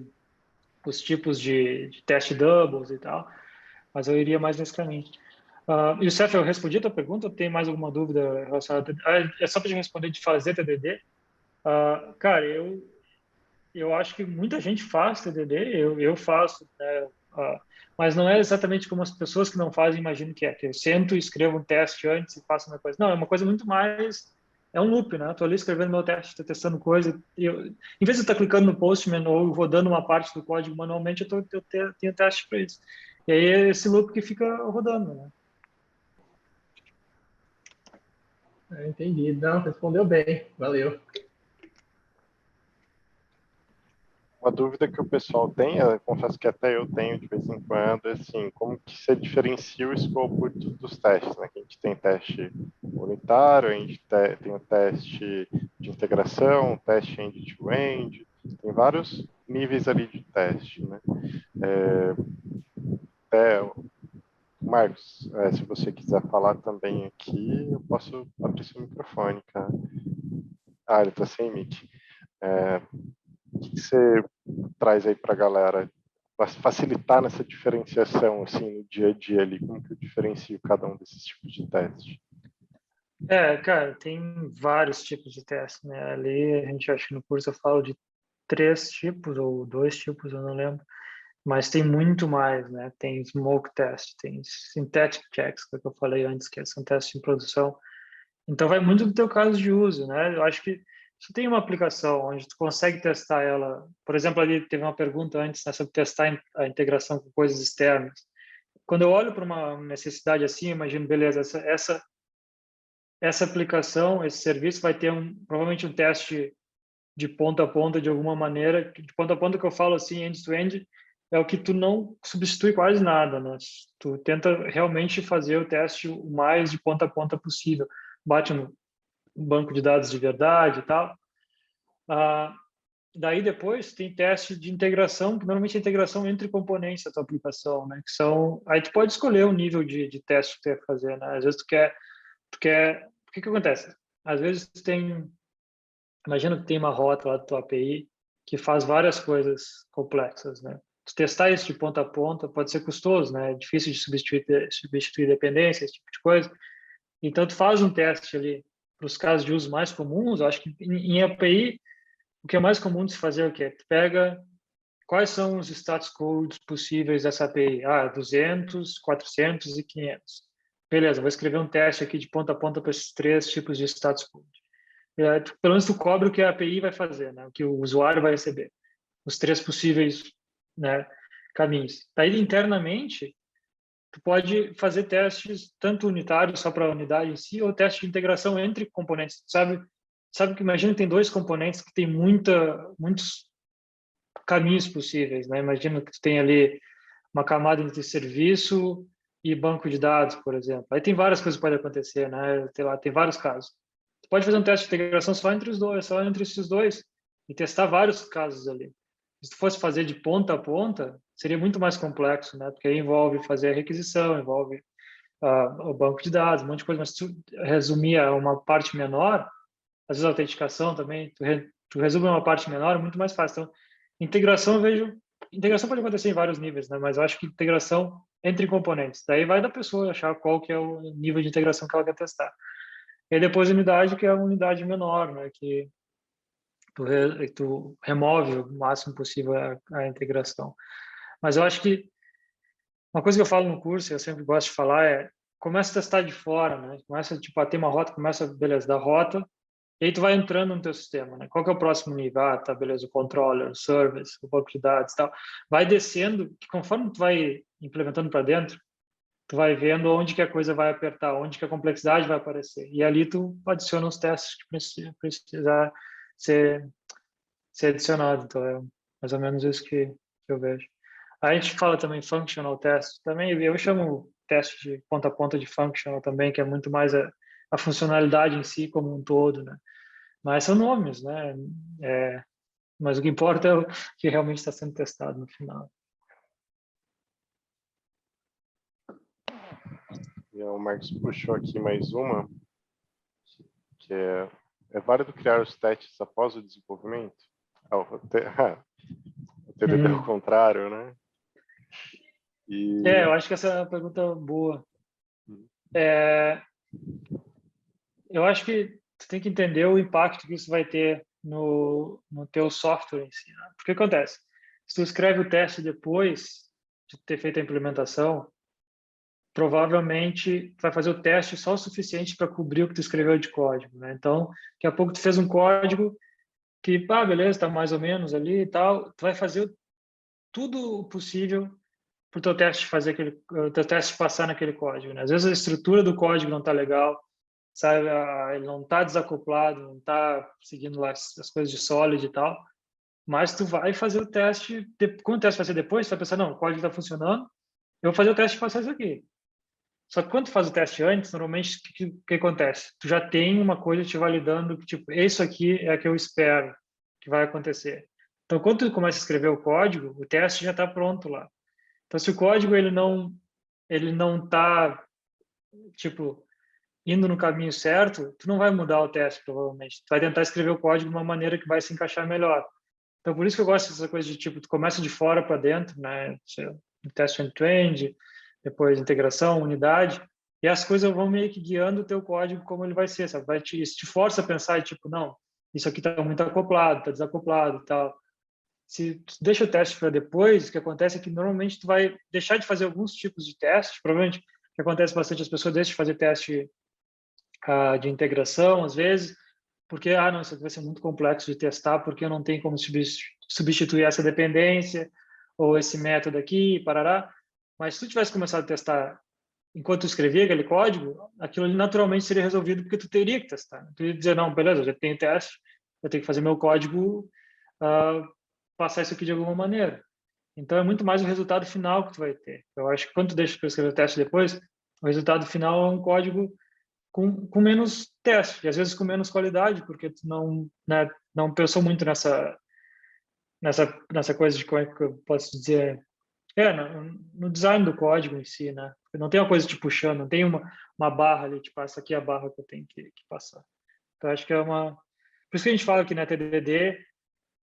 os tipos de teste doubles e tal, mas eu iria mais nesse caminho. Youssef, eu respondi a tua pergunta, ou tem mais alguma dúvida relacionada é só para te responder de fazer TDD? Cara, eu acho que muita gente faz TDD, eu faço, né? Mas não é exatamente como as pessoas que não fazem imaginam que é, que eu sento e escrevo um teste antes e faço uma coisa. Não, é uma coisa muito mais... É um loop, né? Estou ali escrevendo meu teste, estou testando coisa. Em vez de estar clicando no Postman ou rodando uma parte do código manualmente, eu tenho teste para isso. E aí é esse loop que fica rodando, né? Entendi. Não, respondeu bem. Valeu. Uma dúvida que o pessoal tem, eu confesso que até eu tenho de vez em quando, é assim, como que você diferencia o escopo dos testes, né? Que a gente tem teste unitário, a gente tem o teste de integração, o teste end-to-end, tem vários níveis ali de teste, né? Marcos, se você quiser falar também aqui, eu posso abrir seu microfone, cara. Ele tá sem mic. O que você traz aí para a galera para facilitar nessa diferenciação assim no dia a dia ali, como que eu diferencio cada um desses tipos de teste? Cara, tem vários tipos de teste, né? Ali a gente acha que no curso eu falo de 3 tipos ou 2 tipos, eu não lembro, mas tem muito mais, né? Tem smoke test, tem synthetic checks, que é o que eu falei antes, que são testes em produção. Então vai muito do teu caso de uso, né? Eu acho que se tem uma aplicação onde tu consegue testar ela, por exemplo, ali teve uma pergunta antes, né, sobre testar a integração com coisas externas. Quando eu olho para uma necessidade assim, eu imagino, beleza, essa aplicação, esse serviço vai ter provavelmente um teste de ponta a ponta de alguma maneira. De ponta a ponta que eu falo assim, end-to-end, é o que tu não substitui quase nada, né? Tu tenta realmente fazer o teste o mais de ponta a ponta possível. Bate no banco de dados de verdade e tal. Daí depois tem teste de integração, que normalmente é integração entre componentes da tua aplicação, né? Que são, aí tu pode escolher o nível de teste que tu quer fazer, né? Às vezes o que acontece? Às vezes imagina que tem uma rota lá da tua API que faz várias coisas complexas, né? Tu testar isso de ponta a ponta pode ser custoso, né? É difícil de substituir dependência, esse tipo de coisa. Então, tu faz um teste ali para os casos de uso mais comuns. Eu acho que em API, o que é mais comum de se fazer é o quê? Tu pega quais são os status codes possíveis dessa API. 200, 400 e 500. Beleza, vou escrever um teste aqui de ponta a ponta para esses 3 tipos de status code. Pelo menos tu cobre o que a API vai fazer, né? O que o usuário vai receber. Os 3 possíveis, né, caminhos. Daí, internamente, tu pode fazer testes tanto unitários só para a unidade em si, ou teste de integração entre componentes. Sabe que imagina que tem 2 componentes que tem muitos caminhos possíveis, né? Imagina que tu tem ali uma camada entre serviço e banco de dados, por exemplo. Aí tem várias coisas que podem acontecer, né? Tem vários casos. Tu pode fazer um teste de integração só entre os dois, só entre esses dois, e testar vários casos ali. Se tu fosse fazer de ponta a ponta, seria muito mais complexo, né? Porque aí envolve fazer a requisição, envolve o banco de dados, um monte de coisa, mas se tu resumir a uma parte menor, às vezes a autenticação também, tu resume uma parte menor, é muito mais fácil. Então, integração, eu vejo... Integração pode acontecer em vários níveis, né? Mas eu acho que integração entre componentes. Daí vai da pessoa achar qual que é o nível de integração que ela quer testar. E depois a unidade, que é a unidade menor, né? Que tu remove o máximo possível a integração. Mas eu acho que uma coisa que eu falo no curso, eu sempre gosto de falar, é começa a testar de fora, né? Começa, tipo, a ter uma rota, começa, beleza, da rota, e aí tu vai entrando no teu sistema, né? Qual que é o próximo nível? Tá, beleza, o controller, o service, o banco de dados e tal. Vai descendo, que conforme tu vai implementando para dentro, tu vai vendo onde que a coisa vai apertar, onde que a complexidade vai aparecer. E ali tu adiciona os testes que precisar ser adicionado. Então, é mais ou menos isso que eu vejo. A gente fala também functional test. Também eu chamo teste de ponta a ponta de functional também, que é muito mais a funcionalidade em si como um todo, né? Mas são nomes, né? Mas o que importa é o que realmente está sendo testado no final. E o Marcos puxou aqui mais uma, que é válido criar os testes após o desenvolvimento? O TDD ao contrário, né? E Eu acho que essa é uma pergunta boa. É, eu acho que tu tem que entender o impacto que isso vai ter no teu software em si, né? Porque o que acontece? Se tu escreve o teste depois de ter feito a implementação, provavelmente tu vai fazer o teste só o suficiente para cobrir o que tu escreveu de código, né? Então, daqui a pouco tu fez um código que, beleza, está mais ou menos ali e tal, tu vai fazer tudo o possível para o teu teste fazer o teu teste passar naquele código, né? Às vezes a estrutura do código não está legal, sabe? Ele não está desacoplado, não está seguindo lá as coisas de Solid e tal, mas tu vai fazer o teste, quando o teste vai ser depois, tu vai pensar, não, o código está funcionando, eu vou fazer o teste e passar isso aqui. Só que quando tu faz o teste antes, normalmente, o que acontece? Tu já tem uma coisa te validando que, tipo, isso aqui é a que eu espero que vai acontecer. Então, quando tu começa a escrever o código, o teste já está pronto lá. Então, se o código ele não tá, tipo, indo no caminho certo, tu não vai mudar o teste, provavelmente. Tu vai tentar escrever o código de uma maneira que vai se encaixar melhor. Então, por isso que eu gosto dessa coisa de, tipo, tu começa de fora para dentro, né? Teste end-to-end, depois integração, unidade, e as coisas vão meio que guiando o teu código como ele vai ser, sabe? Isso te força a pensar, tipo, não, isso aqui está muito acoplado, está desacoplado e tal. Se tu deixa o teste para depois, o que acontece é que normalmente tu vai deixar de fazer alguns tipos de testes, provavelmente o que acontece bastante, as pessoas deixam de fazer teste de integração, às vezes, porque, não, isso aqui vai ser muito complexo de testar, porque eu não tenho como substituir essa dependência, ou esse método aqui, parará. Mas se tu tivesse começado a testar enquanto tu escrevia aquele código, aquilo ali naturalmente seria resolvido porque tu teria que testar. Tu ia dizer, não, beleza, eu já tenho teste, eu tenho que fazer meu código passar isso aqui de alguma maneira. Então, é muito mais o resultado final que tu vai ter. Eu acho que quando tu deixa para escrever o teste depois, o resultado final é um código com menos teste, e às vezes com menos qualidade, porque tu não, né, não pensou muito nessa coisa de como é que eu posso dizer, no design do código em si, né? Não tem uma coisa te puxando, não tem uma barra ali, tipo, essa aqui é a barra que eu tenho que passar. Então, acho que é uma... Por isso que a gente fala que na TDD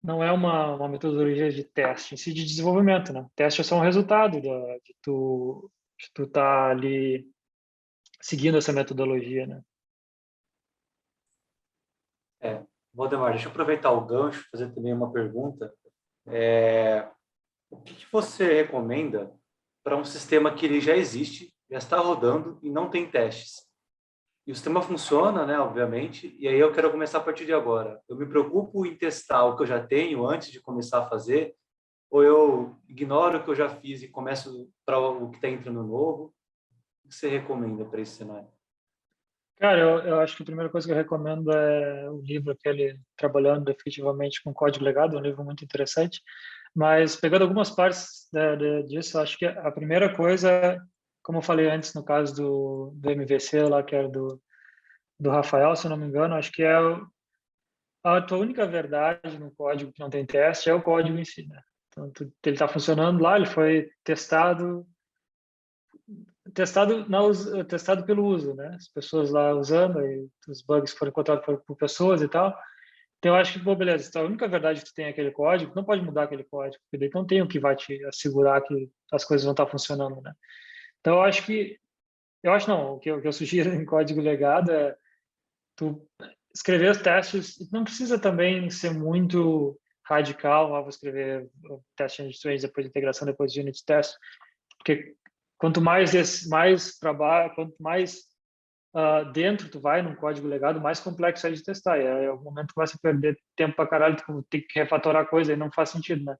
não é uma metodologia de teste, em si de desenvolvimento, né? Teste é só um resultado de tu tá ali seguindo essa metodologia, né? Valdemar, deixa eu aproveitar o gancho e fazer também uma pergunta. O que você recomenda para um sistema que ele já existe, já está rodando e não tem testes? E o sistema funciona, né, obviamente, e aí eu quero começar a partir de agora. Eu me preocupo em testar o que eu já tenho antes de começar a fazer, ou eu ignoro o que eu já fiz e começo para o que está entrando novo? O que você recomenda para esse cenário? Cara, eu acho que a primeira coisa que eu recomendo é o livro aquele Trabalhando Efetivamente com Código Legado, é um livro muito interessante. Mas pegando algumas partes disso, eu acho que a primeira coisa, como eu falei antes no caso do MVC lá, que era do Rafael, se eu não me engano, acho que a tua única verdade no código que não tem teste é o código em si, né? Então, ele está funcionando lá, ele foi testado pelo uso, né? As pessoas lá usando, e os bugs foram encontrados por pessoas e tal. Então, eu acho que, beleza, então, a única verdade que tu tem é aquele código, não pode mudar aquele código, porque daí não tem o que vai te assegurar que as coisas vão estar funcionando, né? Então, eu acho não, o que eu sugiro em código legado é tu escrever os testes, não precisa também ser muito radical, vou escrever o teste end-to-end, depois de integração, depois de unit test, porque quanto mais trabalho, quanto mais dentro tu vai num código legado, mais complexo é de testar. E aí, o momento que começa a perder tempo pra caralho, tu tem que refatorar coisa e não faz sentido, né?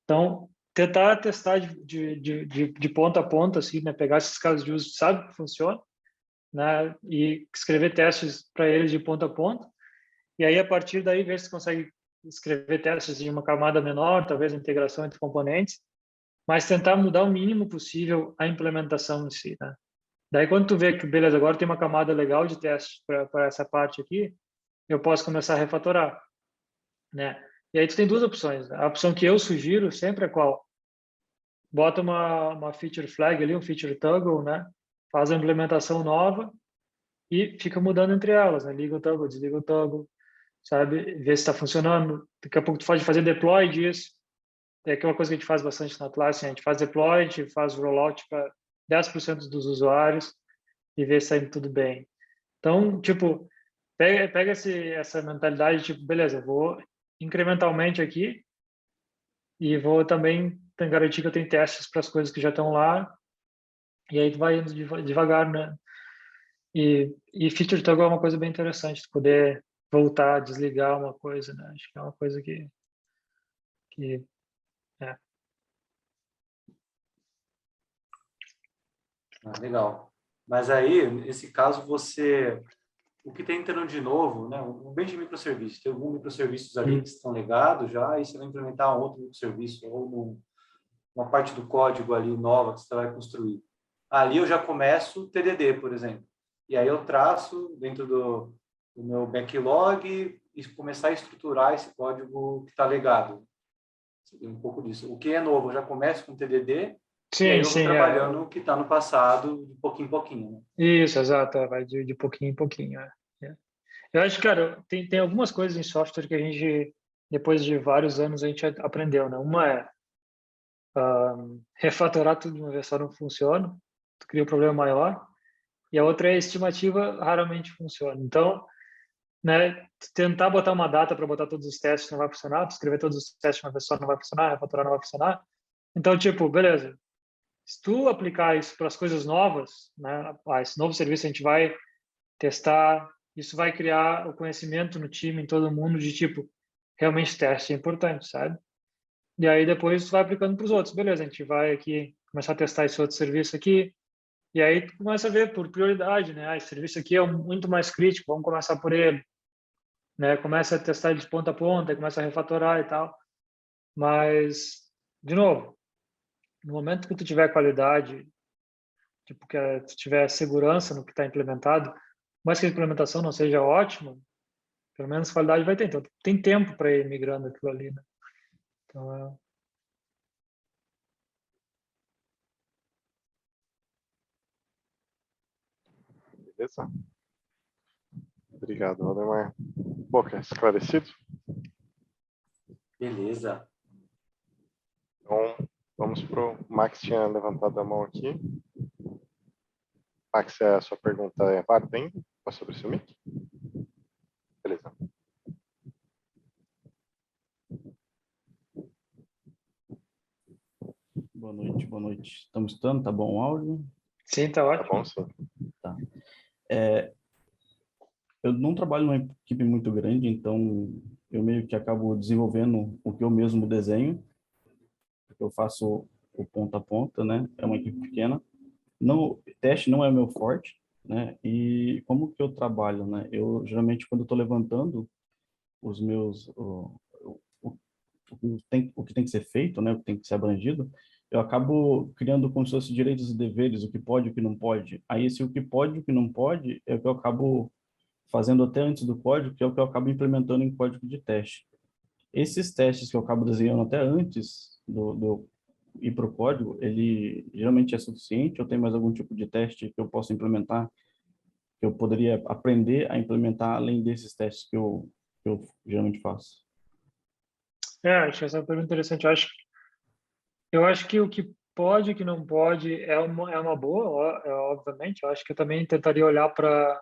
Então, tentar testar de ponta a ponta, assim, né? Pegar esses casos de uso, sabe que funciona, né? E escrever testes para eles de ponta a ponta. E aí, a partir daí, ver se consegue escrever testes de uma camada menor, talvez a integração entre componentes, mas tentar mudar o mínimo possível a implementação em si, né? Daí, quando tu vê que, beleza, agora tem uma camada legal de teste para essa parte aqui, eu posso começar a refatorar, né? E aí tu tem duas opções. A opção que eu sugiro sempre é qual? Bota uma feature flag ali, um feature toggle, né? Faz a implementação nova e fica mudando entre elas, né? Liga o toggle, desliga o toggle, sabe? Vê se está funcionando. Daqui a pouco tu pode fazer deploy disso. é aquela coisa que a gente faz bastante na Atlassian, a gente faz deploy, a gente faz rollout para 10% dos usuários e ver se está tudo bem. Então, tipo, pega essa mentalidade, tipo, beleza, vou incrementalmente aqui e vou também garantir que eu tenho testes para as coisas que já estão lá, e aí tu vai indo devagar, né? E feature toggle é uma coisa bem interessante, tu poder voltar, desligar uma coisa, né? Acho que é uma coisa que é. Legal. Mas aí, nesse caso, o que está entrando de novo, né? Um bem de microserviço, tem alguns microserviços ali que estão legados já, e você vai implementar um outro microserviço ou uma parte do código ali nova que você vai construir. Ali eu já começo TDD, por exemplo. E aí eu traço dentro do meu backlog e começar a estruturar esse código que está legado. Tem um pouco disso. O que é novo, eu já começo com TDD, e aí Sim, eu vou sim, trabalhando o que está no passado, de pouquinho em pouquinho. Né? Isso, exato, vai de pouquinho em pouquinho. É. Eu acho, cara, tem algumas coisas em software que a gente, depois de vários anos, a gente aprendeu, né? Uma é refatorar tudo de uma vez só não funciona, tu cria um problema maior, e a outra é a estimativa raramente funciona. Então, né, tentar botar uma data para botar todos os testes não vai funcionar, tu escrever todos os testes de uma vez só não vai funcionar, refatorar não vai funcionar. Então, tipo, beleza, se tu aplicar isso para as coisas novas, né, esse novo serviço a gente vai testar, isso vai criar o conhecimento no time, em todo mundo, de tipo, realmente teste é importante, sabe? E aí depois tu vai aplicando para os outros. Beleza, a gente vai aqui começar a testar esse outro serviço aqui, e aí tu começa a ver por prioridade, né? Esse serviço aqui é muito mais crítico, vamos começar por ele, né? Começa a testar ele de ponta a ponta, começa a refatorar e tal. Mas, de novo, no momento que tu tiver qualidade, tipo, que tu tiver segurança no que está implementado, mas que a implementação não seja ótima, pelo menos qualidade vai ter. Então, tem tempo para ir migrando aquilo ali, né? Então, Beleza? Obrigado, Valdemar. Boca, esclarecido? Beleza. Então, vamos para o Max. Tinha levantado a mão aqui. Max, a sua pergunta é válida ainda? Sobre o seu mic? Beleza. Boa noite, boa noite. Estamos escutando? Tá bom o áudio? sim, tá Tá ótimo. bom, sim. Tá. Eu não trabalho numa equipe muito grande, então eu meio que acabo desenvolvendo o que eu mesmo desenho, porque eu faço o ponta a ponta, né? É uma equipe pequena. Não, teste não é meu forte, né? E como que eu trabalho, né? Eu geralmente quando eu estou levantando os meus o que tem que ser feito, né? O que tem que ser abrangido, eu acabo criando como se fosse direitos e deveres, o que pode e o que não pode. Aí esse o que pode e o que não pode é o que eu acabo fazendo até antes do código, que é o que eu acabo implementando em código de teste. Esses testes que eu acabo desenhando até antes do ir para o código, ele geralmente é suficiente? Eu tenho mais algum tipo de teste que eu possa implementar, que eu poderia aprender a implementar além desses testes que eu geralmente faço? Acho essa é uma pergunta interessante. Eu acho que o que pode e o que não pode é uma boa, obviamente. Eu acho que eu também tentaria olhar para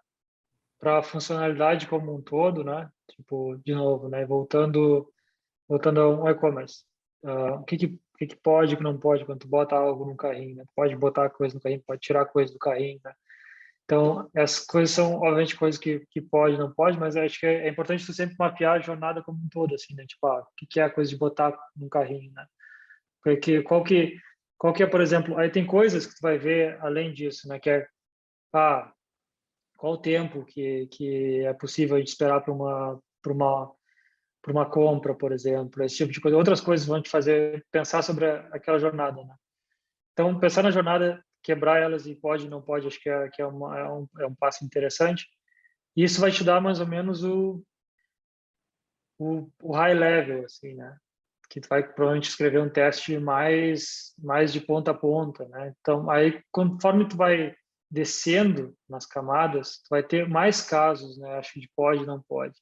a funcionalidade como um todo, né? Tipo, de novo, né? Voltando a um e-commerce. O que pode e o que não pode quando tu bota algo no carrinho, né? Pode botar coisa no carrinho, pode tirar coisa do carrinho, né? Então, essas coisas são, obviamente, coisas que pode, não pode, mas eu acho que é importante tu sempre mapear a jornada como um todo, assim, né? Tipo, o que é a coisa de botar no carrinho, né? Porque qual que é, por exemplo, aí tem coisas que tu vai ver além disso, né? Que é, qual o tempo que é possível a gente esperar para uma compra, por exemplo, esse tipo de coisa. Outras coisas vão te fazer pensar sobre aquela jornada, né? Então, pensar na jornada, quebrar elas e pode e não pode, acho que é um passo interessante. E isso vai te dar mais ou menos o high level, assim, né? Que tu vai provavelmente escrever um teste mais de ponta a ponta, né? Então, aí, conforme tu vai descendo nas camadas, tu vai ter mais casos, né? Acho que de pode e não pode.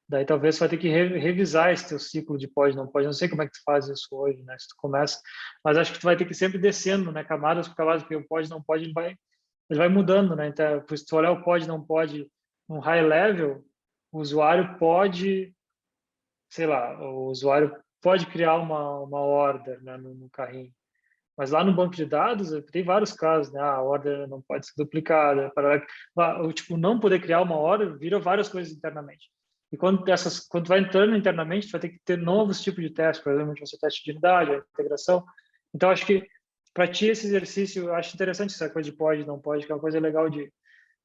Daí talvez você vai ter que revisar esse teu ciclo de pode, não pode. Não sei como é que tu faz isso hoje, né? Se tu começa, mas acho que tu vai ter que sempre descendo, né? Camadas por camadas, porque o pode, não pode, ele vai mudando, né? Então, se tu olhar o pode, não pode no high level, o usuário pode, sei lá, o usuário pode criar uma order, né, no carrinho. Mas lá no banco de dados tem vários casos, né? A order não pode ser duplicada, o tipo não poder criar uma order vira várias coisas internamente. E quando tu vai entrando internamente, tu vai ter que ter novos tipos de testes, por exemplo, você teste de unidade, a integração. Então acho que para ti esse exercício, eu acho interessante essa coisa de pode, não pode, que é uma coisa legal de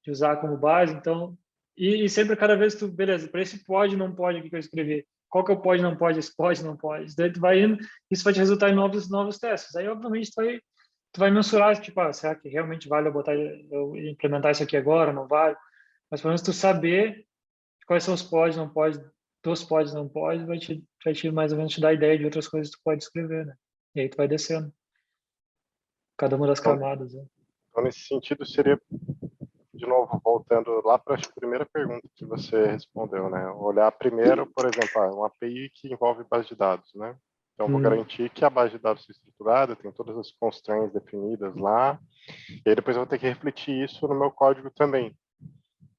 usar como base. Então, e sempre cada vez tu, beleza, para esse pode, não pode, o que eu escrevi? Qual que é o pode, não pode, esse pode, não pode? Daí tu vai indo, isso vai te resultar em novos testes. Aí, obviamente, tu vai mensurar, tipo, será que realmente vale eu implementar isso aqui agora, não vale? Mas pelo menos tu saber quais são os pode, não pode, dos pode, não pode, vai te mais ou menos te dar ideia de outras coisas que tu pode escrever, né? E aí tu vai descendo cada uma das camadas, né? Então, nesse sentido, seria, de novo, voltando lá para a primeira pergunta que você respondeu, né? Olhar primeiro, por exemplo, uma API que envolve base de dados, né? Então, vou garantir que a base de dados seja estruturada, tem todas as constraints definidas lá, e aí depois eu vou ter que refletir isso no meu código também,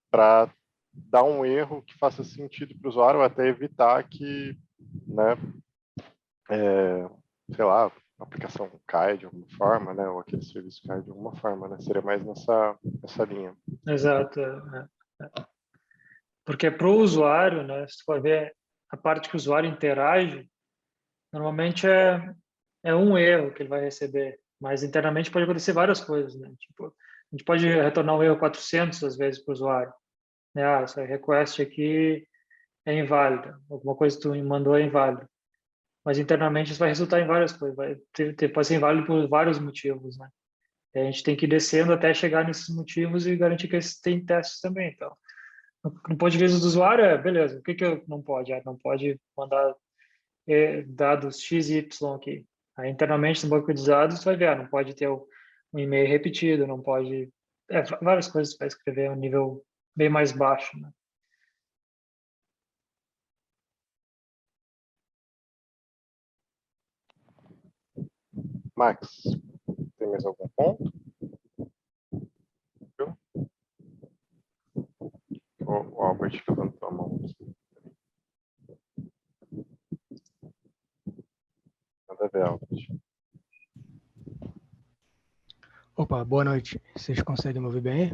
para dar um erro que faça sentido para o usuário, até evitar que, né, sei lá, a aplicação cai de alguma forma, né, ou aquele serviço cai de alguma forma, né, seria mais nessa linha. Exato. Porque para o usuário, né, se tu for ver a parte que o usuário interage, normalmente é um erro que ele vai receber, mas internamente pode acontecer várias coisas, né? Tipo, a gente pode retornar um erro 400 às vezes para o usuário, né? Essa request aqui é inválida, alguma coisa que tu mandou é inválida, mas internamente isso vai resultar em várias coisas, pode ser inválido por vários motivos, né? E a gente tem que ir descendo até chegar nesses motivos e garantir que eles têm testes também, então. No ponto de vista do usuário, beleza, o que eu não pode? Não pode mandar dados X e Y aqui. Aí, internamente, no banco de dados, você vai ver, não pode ter um e-mail repetido, não pode... várias coisas para escrever a um nível bem mais baixo, né? Max, tem mais algum ponto? O Albert levantou a mão. Nada a ver, Albert. Opa, boa noite. Vocês conseguem me ouvir bem?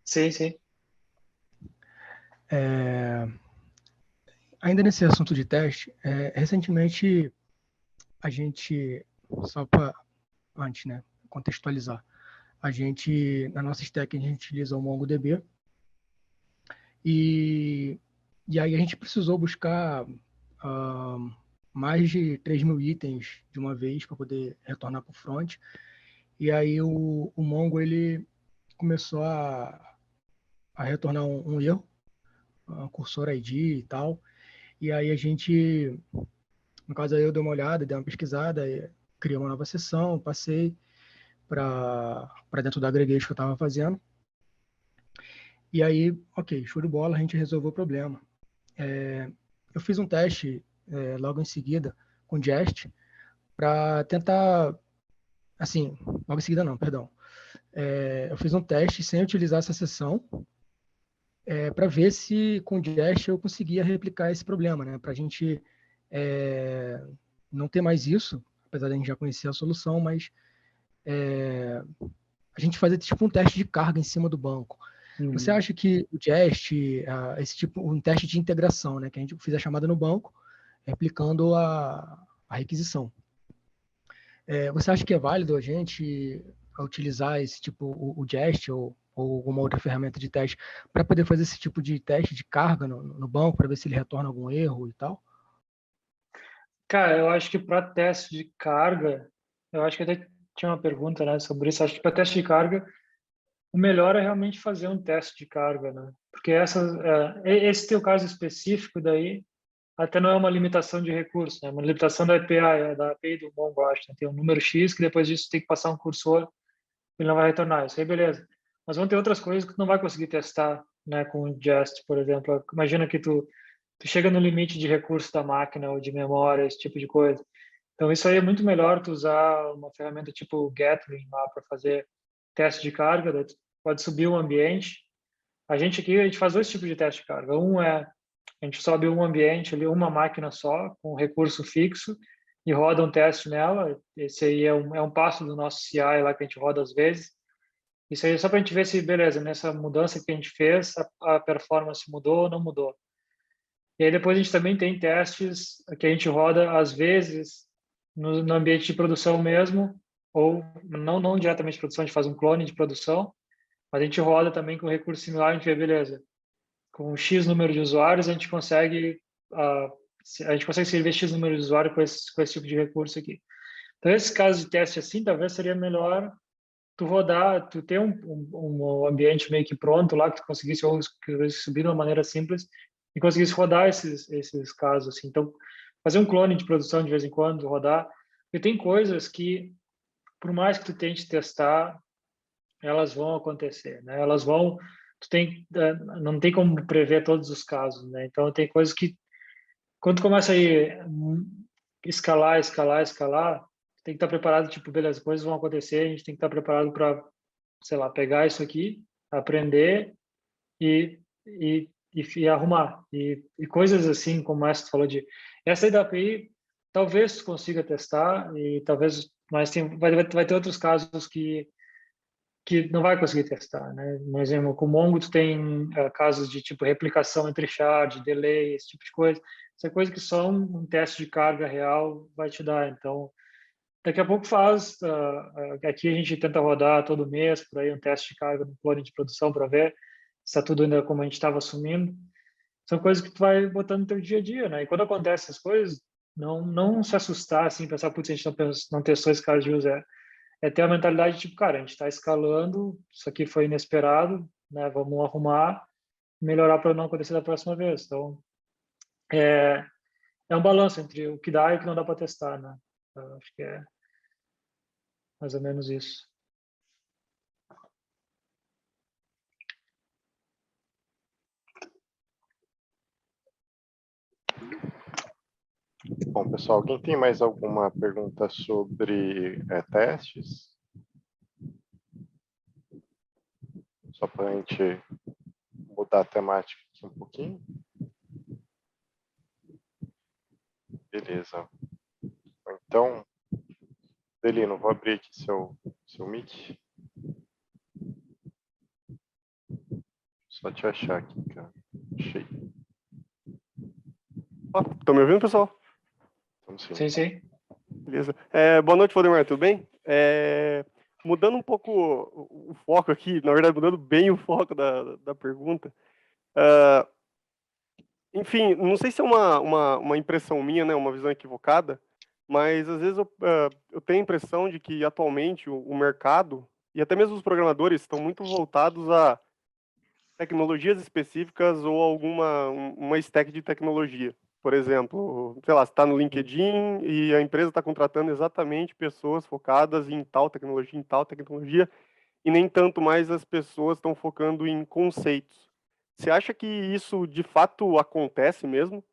Sim, sim. Ainda nesse assunto de teste, recentemente a gente, só para antes, né, contextualizar, na nossa stack, a gente utiliza o MongoDB e aí a gente precisou buscar mais de 3.000 itens de uma vez para poder retornar para o front. E aí o Mongo ele começou a retornar um erro, um cursor ID e tal. E aí a gente, no caso aí eu dei uma olhada, dei uma pesquisada, criei uma nova sessão, passei para dentro da aggregate que eu estava fazendo. E aí, ok, show de bola, a gente resolveu o problema. Eu fiz um teste logo em seguida com Jest para tentar, assim, logo em seguida não, perdão. Eu fiz um teste sem utilizar essa sessão para ver se com Jest eu conseguia replicar esse problema, né? Para a gente não ter mais isso, apesar de a gente já conhecer a solução, mas a gente fazer tipo um teste de carga em cima do banco. Você acha que o Jest, esse tipo, um teste de integração, né, que a gente fez a chamada no banco, replicando a requisição. Você acha que é válido a gente utilizar esse tipo, o Jest ou alguma outra ferramenta de teste para poder fazer esse tipo de teste de carga no banco, para ver se ele retorna algum erro e tal? Cara, eu acho que para teste de carga, eu acho que até tinha uma pergunta, né, sobre isso. Acho que para teste de carga, o melhor é realmente fazer um teste de carga, né? Porque esse teu caso específico daí até não é uma limitação de recurso, né? Uma limitação da API do Mongo, acho, né? Tem um número X que depois disso tem que passar um cursor, ele não vai retornar. Isso aí, beleza. Mas vão ter outras coisas que tu não vai conseguir testar, né? Com o Jest, por exemplo. Imagina que tu tu chega no limite de recurso da máquina ou de memória, esse tipo de coisa. Então, isso aí é muito melhor tu usar uma ferramenta tipo o Gatling lá para fazer teste de carga, daí tu pode subir o ambiente. A gente aqui, a gente faz dois tipos de teste de carga. Um é, a gente sobe um ambiente ali, uma máquina só, com recurso fixo, e roda um teste nela. Esse aí é um passo do nosso CI lá que a gente roda às vezes. Isso aí é só para a gente ver se, beleza, nessa mudança que a gente fez, a performance mudou ou não mudou. E aí depois a gente também tem testes que a gente roda às vezes no ambiente de produção mesmo, ou não diretamente de produção, a gente faz um clone de produção, mas a gente roda também com recurso similar, a gente vê, beleza, com X número de usuários, a gente consegue servir X número de usuários com esse tipo de recurso aqui. Então, esse caso de teste assim, talvez seria melhor tu rodar, tu ter um ambiente meio que pronto lá, que tu conseguisse subir de uma maneira simples e conseguisse rodar esses casos, assim. Então, fazer um clone de produção de vez em quando, rodar. Porque tem coisas que, por mais que tu tente testar, elas vão acontecer, né? Não tem como prever todos os casos, né? Então, tem coisas que, quando tu começa a ir escalar, tem que estar preparado, tipo, beleza, coisas vão acontecer, a gente tem que estar preparado para, sei lá, pegar isso aqui, aprender e arrumar. E coisas assim, como essa que tu falou de... Essa aí da API, talvez tu consiga testar, e talvez... Mas vai ter outros casos que não vai conseguir testar, né? Por exemplo, com o Mongo tu tem casos de tipo replicação entre shard, delay, esse tipo de coisa. Essa é coisa que só um teste de carga real vai te dar. Então, daqui a pouco aqui a gente tenta rodar todo mês, por aí, um teste de carga no clone de produção para ver se está tudo ainda como a gente estava assumindo. São coisas que tu vai botando no teu dia a dia, né? E quando acontecem essas coisas, não se assustar, assim, pensar, putz, a gente não testou esse caso de uso. É ter a mentalidade tipo, cara, a gente está escalando, isso aqui foi inesperado, né? Vamos arrumar, melhorar para não acontecer da próxima vez. Então, é, é um balanço entre o que dá e o que não dá para testar, né? Eu acho que é mais ou menos isso. Bom, pessoal, alguém tem mais alguma pergunta sobre testes? Só para a gente mudar a temática aqui um pouquinho. Beleza. Então, Delino, vou abrir aqui seu mic. Só te achar aqui, cara. Achei. Estão me ouvindo, pessoal? Sim, sim. Beleza. Boa noite, Valdemar, tudo bem? Mudando um pouco o foco aqui, na verdade, mudando bem o foco da pergunta. Enfim, não sei se é uma impressão minha, né, uma visão equivocada, mas às vezes eu tenho a impressão de que atualmente o mercado e até mesmo os programadores estão muito voltados a tecnologias específicas ou uma stack de tecnologia. Por exemplo, sei lá, você está no LinkedIn e a empresa está contratando exatamente pessoas focadas em tal tecnologia, e nem tanto mais as pessoas estão focando em conceitos. Você acha que isso de fato acontece mesmo?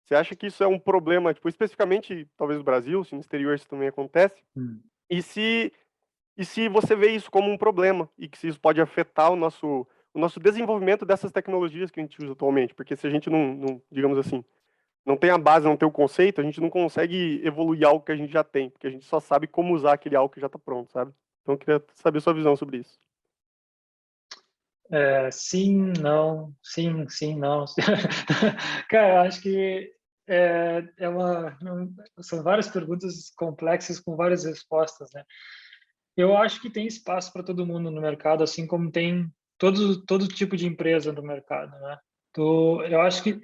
Você acha que isso é um problema, tipo, especificamente, talvez no Brasil, se no exterior isso também acontece? E se você vê isso como um problema, e que se isso pode afetar o nosso desenvolvimento dessas tecnologias que a gente usa atualmente? Porque se a gente não, digamos assim, não tem a base, não tem o conceito, a gente não consegue evoluir algo que a gente já tem, porque a gente só sabe como usar aquele algo que já está pronto, sabe? Então eu queria saber sua visão sobre isso. Sim, não, sim, não. Cara, eu acho que são várias perguntas complexas com várias respostas, né? Eu acho que tem espaço para todo mundo no mercado, assim como tem todo tipo de empresa no mercado, né? Eu acho que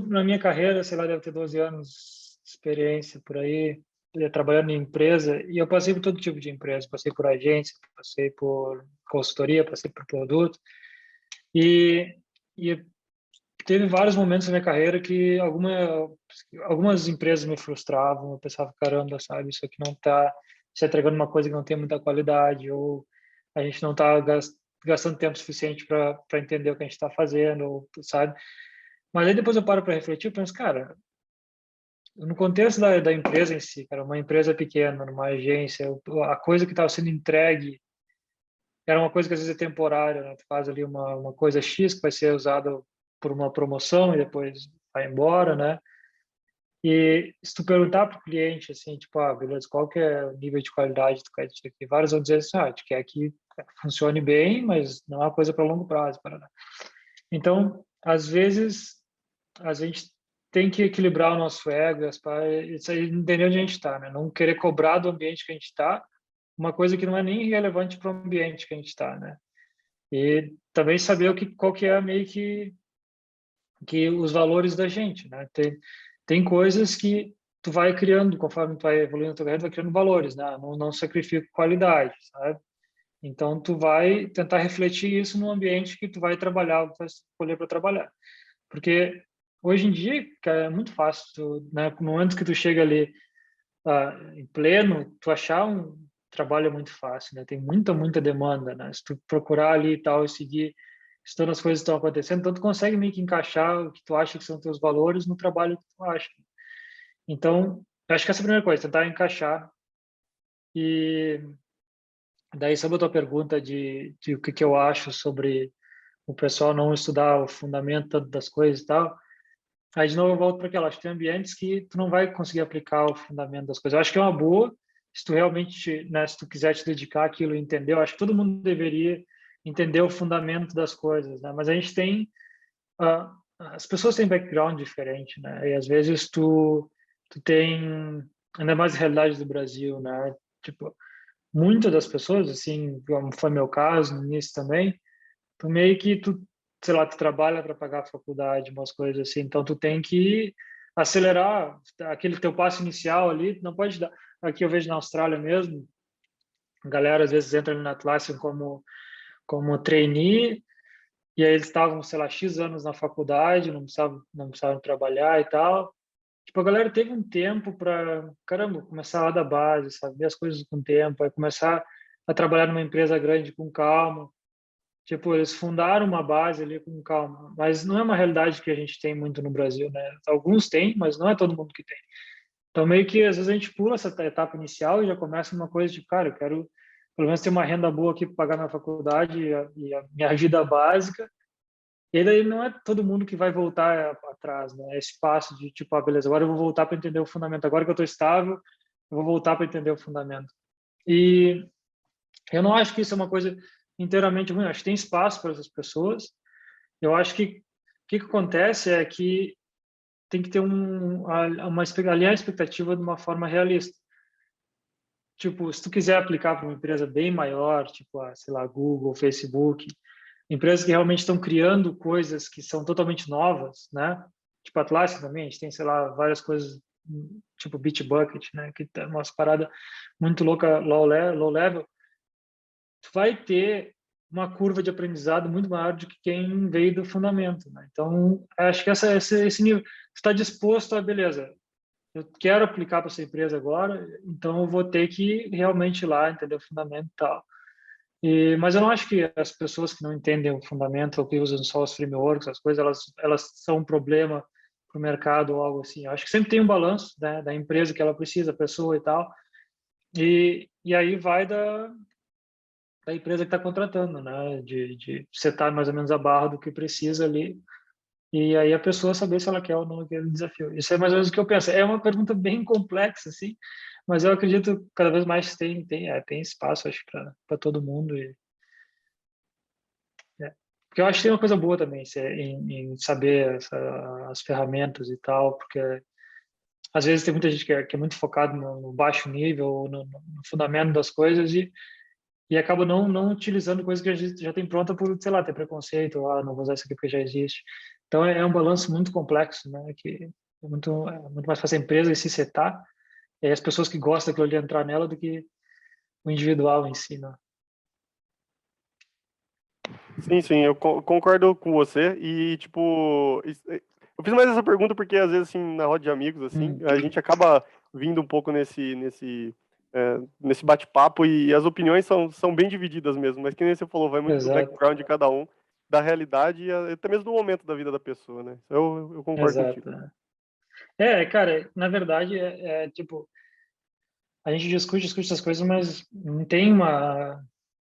na minha carreira, sei lá, deve ter 12 anos de experiência por aí, trabalhando em empresa, e eu passei por todo tipo de empresa, passei por agência, passei por consultoria, passei por produto, e teve vários momentos na minha carreira que algumas empresas me frustravam, eu pensava, caramba, sabe, isso aqui não está se entregando uma coisa que não tem muita qualidade, ou a gente não está gastando tempo suficiente para entender o que a gente está fazendo, ou, sabe? Mas aí depois eu paro para refletir e penso, cara, no contexto da empresa em si, cara, uma empresa pequena, numa agência, a coisa que estava sendo entregue era uma coisa que às vezes é temporária, né? Tu faz ali uma coisa X que vai ser usada por uma promoção e depois vai embora, né? E se tu perguntar para o cliente, assim, tipo, beleza, qual que é o nível de qualidade que tu quer ter aqui? Vários vão dizer assim, a gente quer que funcione bem, mas não é uma coisa para longo prazo. Então, às vezes, a gente tem que equilibrar o nosso ego, isso aí, entender onde a gente está, né? Não querer cobrar do ambiente que a gente está, uma coisa que não é nem relevante para o ambiente que a gente está, né? E também saber qual que é meio que os valores da gente, né? Tem coisas que tu vai criando, conforme tu vai evoluindo na tua carreira, tu vai criando valores, né? Não sacrifica qualidade, sabe? Então, tu vai tentar refletir isso no ambiente que tu vai trabalhar, que tu vai escolher para trabalhar. Porque hoje em dia, cara, é muito fácil, né? No momento que tu chega ali em pleno, tu achar um trabalho é muito fácil, né? Tem muita demanda, né? Se tu procurar ali e tal e seguir se todas as coisas estão acontecendo, então tu consegue meio que encaixar o que tu acha que são teus valores no trabalho que tu acha. Então, eu acho que essa é a primeira coisa, tentar encaixar. E daí, sobre a tua pergunta de o que eu acho sobre o pessoal não estudar o fundamento das coisas e tal, aí de novo eu volto para aquela, acho que tem ambientes que tu não vai conseguir aplicar o fundamento das coisas. Eu acho que é uma boa, se tu realmente, né, se tu quiser te dedicar àquilo e entender, eu acho que todo mundo deveria entender o fundamento das coisas, né? Mas a gente tem, as pessoas têm background diferente, né? E às vezes tu tem, ainda mais a realidade do Brasil, né? Tipo, muitas das pessoas, assim, como foi meu caso no início também, tu meio que sei lá, tu trabalha para pagar a faculdade, umas coisas assim, então tu tem que acelerar aquele teu passo inicial ali, não pode dar. Aqui eu vejo na Austrália mesmo, a galera às vezes entra na Atlassian como trainee, e aí eles estavam, sei lá, X anos na faculdade, não precisavam trabalhar e tal. Tipo, a galera teve um tempo para, caramba, começar lá da base, sabe, ver as coisas com tempo, aí começar a trabalhar numa empresa grande com calma. Tipo, eles fundaram uma base ali com calma, mas não é uma realidade que a gente tem muito no Brasil, né? Alguns têm, mas não é todo mundo que tem. Então, meio que às vezes a gente pula essa etapa inicial e já começa uma coisa de, cara, eu quero pelo menos ter uma renda boa aqui para pagar minha faculdade e a minha vida básica. E aí daí não é todo mundo que vai voltar atrás, né? Esse passo de tipo, beleza, agora eu vou voltar para entender o fundamento. Agora que eu estou estável, eu vou voltar para entender o fundamento. E eu não acho que isso é uma coisa inteiramente ruim. Eu acho que tem espaço para essas pessoas. Eu acho que o que acontece é que tem que ter alinhar a expectativa de uma forma realista. Tipo, se tu quiser aplicar para uma empresa bem maior, tipo, sei lá, Google, Facebook, empresas que realmente estão criando coisas que são totalmente novas, né? Tipo, Atlassian também, a gente tem, sei lá, várias coisas, tipo Bitbucket, né? Que é uma parada muito louca, low level. Tu vai ter uma curva de aprendizado muito maior do que quem veio do fundamento, né? Então, acho que esse nível, está disposto a, beleza, eu quero aplicar para essa empresa agora, então eu vou ter que realmente ir lá entender o fundamento e tal. Mas eu não acho que as pessoas que não entendem o fundamento ou que usam só os frameworks, as coisas, elas são um problema para o mercado ou algo assim. Eu acho que sempre tem um balanço, né, da empresa que ela precisa, a pessoa e tal. E aí vai da empresa que está contratando, né, de setar mais ou menos a barra do que precisa ali. E aí a pessoa saber se ela quer ou não aquele desafio. Isso é mais ou menos o que eu penso. É uma pergunta bem complexa, assim, mas eu acredito que cada vez mais tem espaço, acho, para todo mundo. Porque eu acho que tem uma coisa boa também em saber as ferramentas e tal, porque às vezes tem muita gente que é muito focado no baixo nível, no fundamento das coisas e acaba não utilizando coisas que a gente já tem pronta por, sei lá, ter preconceito, não vou usar isso aqui porque já existe. Então é um balanço muito complexo, né? Que é muito mais fácil a empresa se setar e aí as pessoas que gostam daquilo ali entrar nela do que o individual em si, né? Sim, eu concordo com você e, tipo, eu fiz mais essa pergunta porque, às vezes, assim, na roda de amigos, assim, a gente acaba vindo um pouco nesse bate-papo e as opiniões são bem divididas mesmo, mas que nem você falou, vai muito do Exato. background de cada um da realidade e até mesmo do momento da vida da pessoa, né? Eu concordo Exato. contigo. Cara, na verdade, tipo, a gente discute essas coisas, mas não tem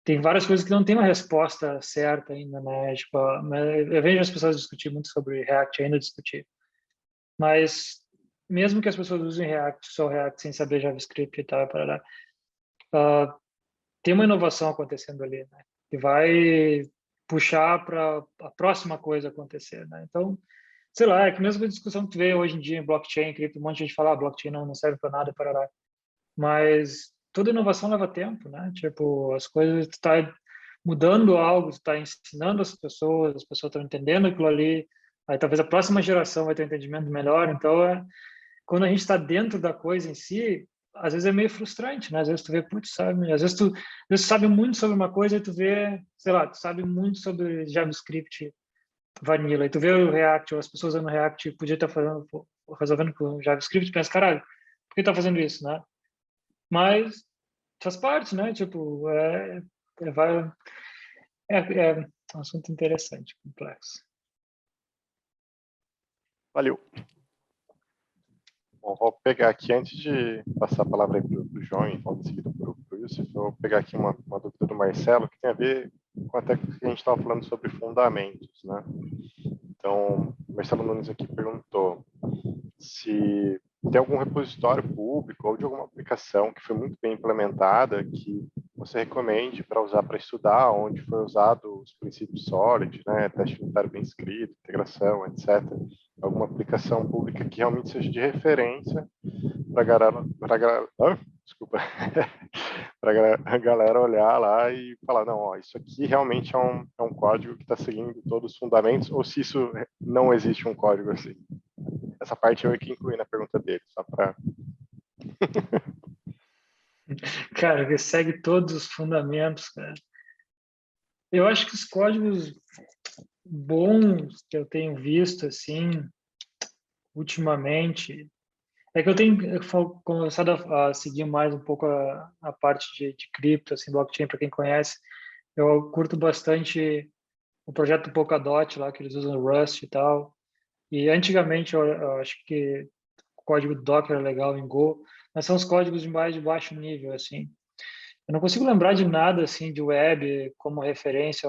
tem várias coisas que não tem uma resposta certa ainda, né? Tipo, eu vejo as pessoas discutir muito sobre React, ainda discutir. Mas mesmo que as pessoas usem React, só React, sem saber JavaScript e tal, parará, tem uma inovação acontecendo ali, né? Que vai puxar para a próxima coisa acontecer, né? Então, sei lá, é que mesmo a discussão que tu vê hoje em dia em blockchain, cripto, um monte de gente fala, blockchain não serve para nada, parará. Mas toda inovação leva tempo, né? Tipo, as coisas, tu tá mudando algo, tu tá ensinando as pessoas estão entendendo aquilo ali, aí talvez a próxima geração vai ter um entendimento melhor, então quando a gente está dentro da coisa em si, às vezes é meio frustrante, né? Às vezes tu vê, putz, sabe? Às vezes tu sabe muito sobre uma coisa e tu vê, sei lá, tu sabe muito sobre JavaScript vanilla, e tu vê o React, ou as pessoas usando React, podia estar resolvendo com JavaScript, pensa, caralho, por que tá fazendo isso, né? Mas faz parte, né? Tipo, é um assunto interessante, complexo. Valeu. Bom, vou pegar aqui, antes de passar a palavra para o João e logo em seguida para o Wilson, vou pegar aqui uma dúvida do Marcelo, que tem a ver com até que a gente estava falando sobre fundamentos, né? Então, o Marcelo Nunes aqui perguntou se tem algum repositório público ou de alguma aplicação que foi muito bem implementada que você recomende para usar para estudar, onde foi usado os princípios SOLID, né, teste unitário bem escrito, integração, etc. Alguma aplicação pública que realmente seja de referência para a galera olhar lá e falar, não, ó, isso aqui realmente é um código que está seguindo todos os fundamentos, ou se isso não existe um código assim. Essa parte eu que incluí na pergunta dele, só para... Cara, que segue todos os fundamentos, cara. Eu acho que os códigos bons que eu tenho visto, assim, ultimamente, é que eu tenho começado a seguir mais um pouco a parte de cripto, assim, blockchain, para quem conhece. Eu curto bastante o projeto Polkadot lá, que eles usam Rust e tal. E antigamente eu acho que o código Docker era legal em Go, mas são os códigos de baixo nível, assim. Eu não consigo lembrar de nada, assim, de web como referência.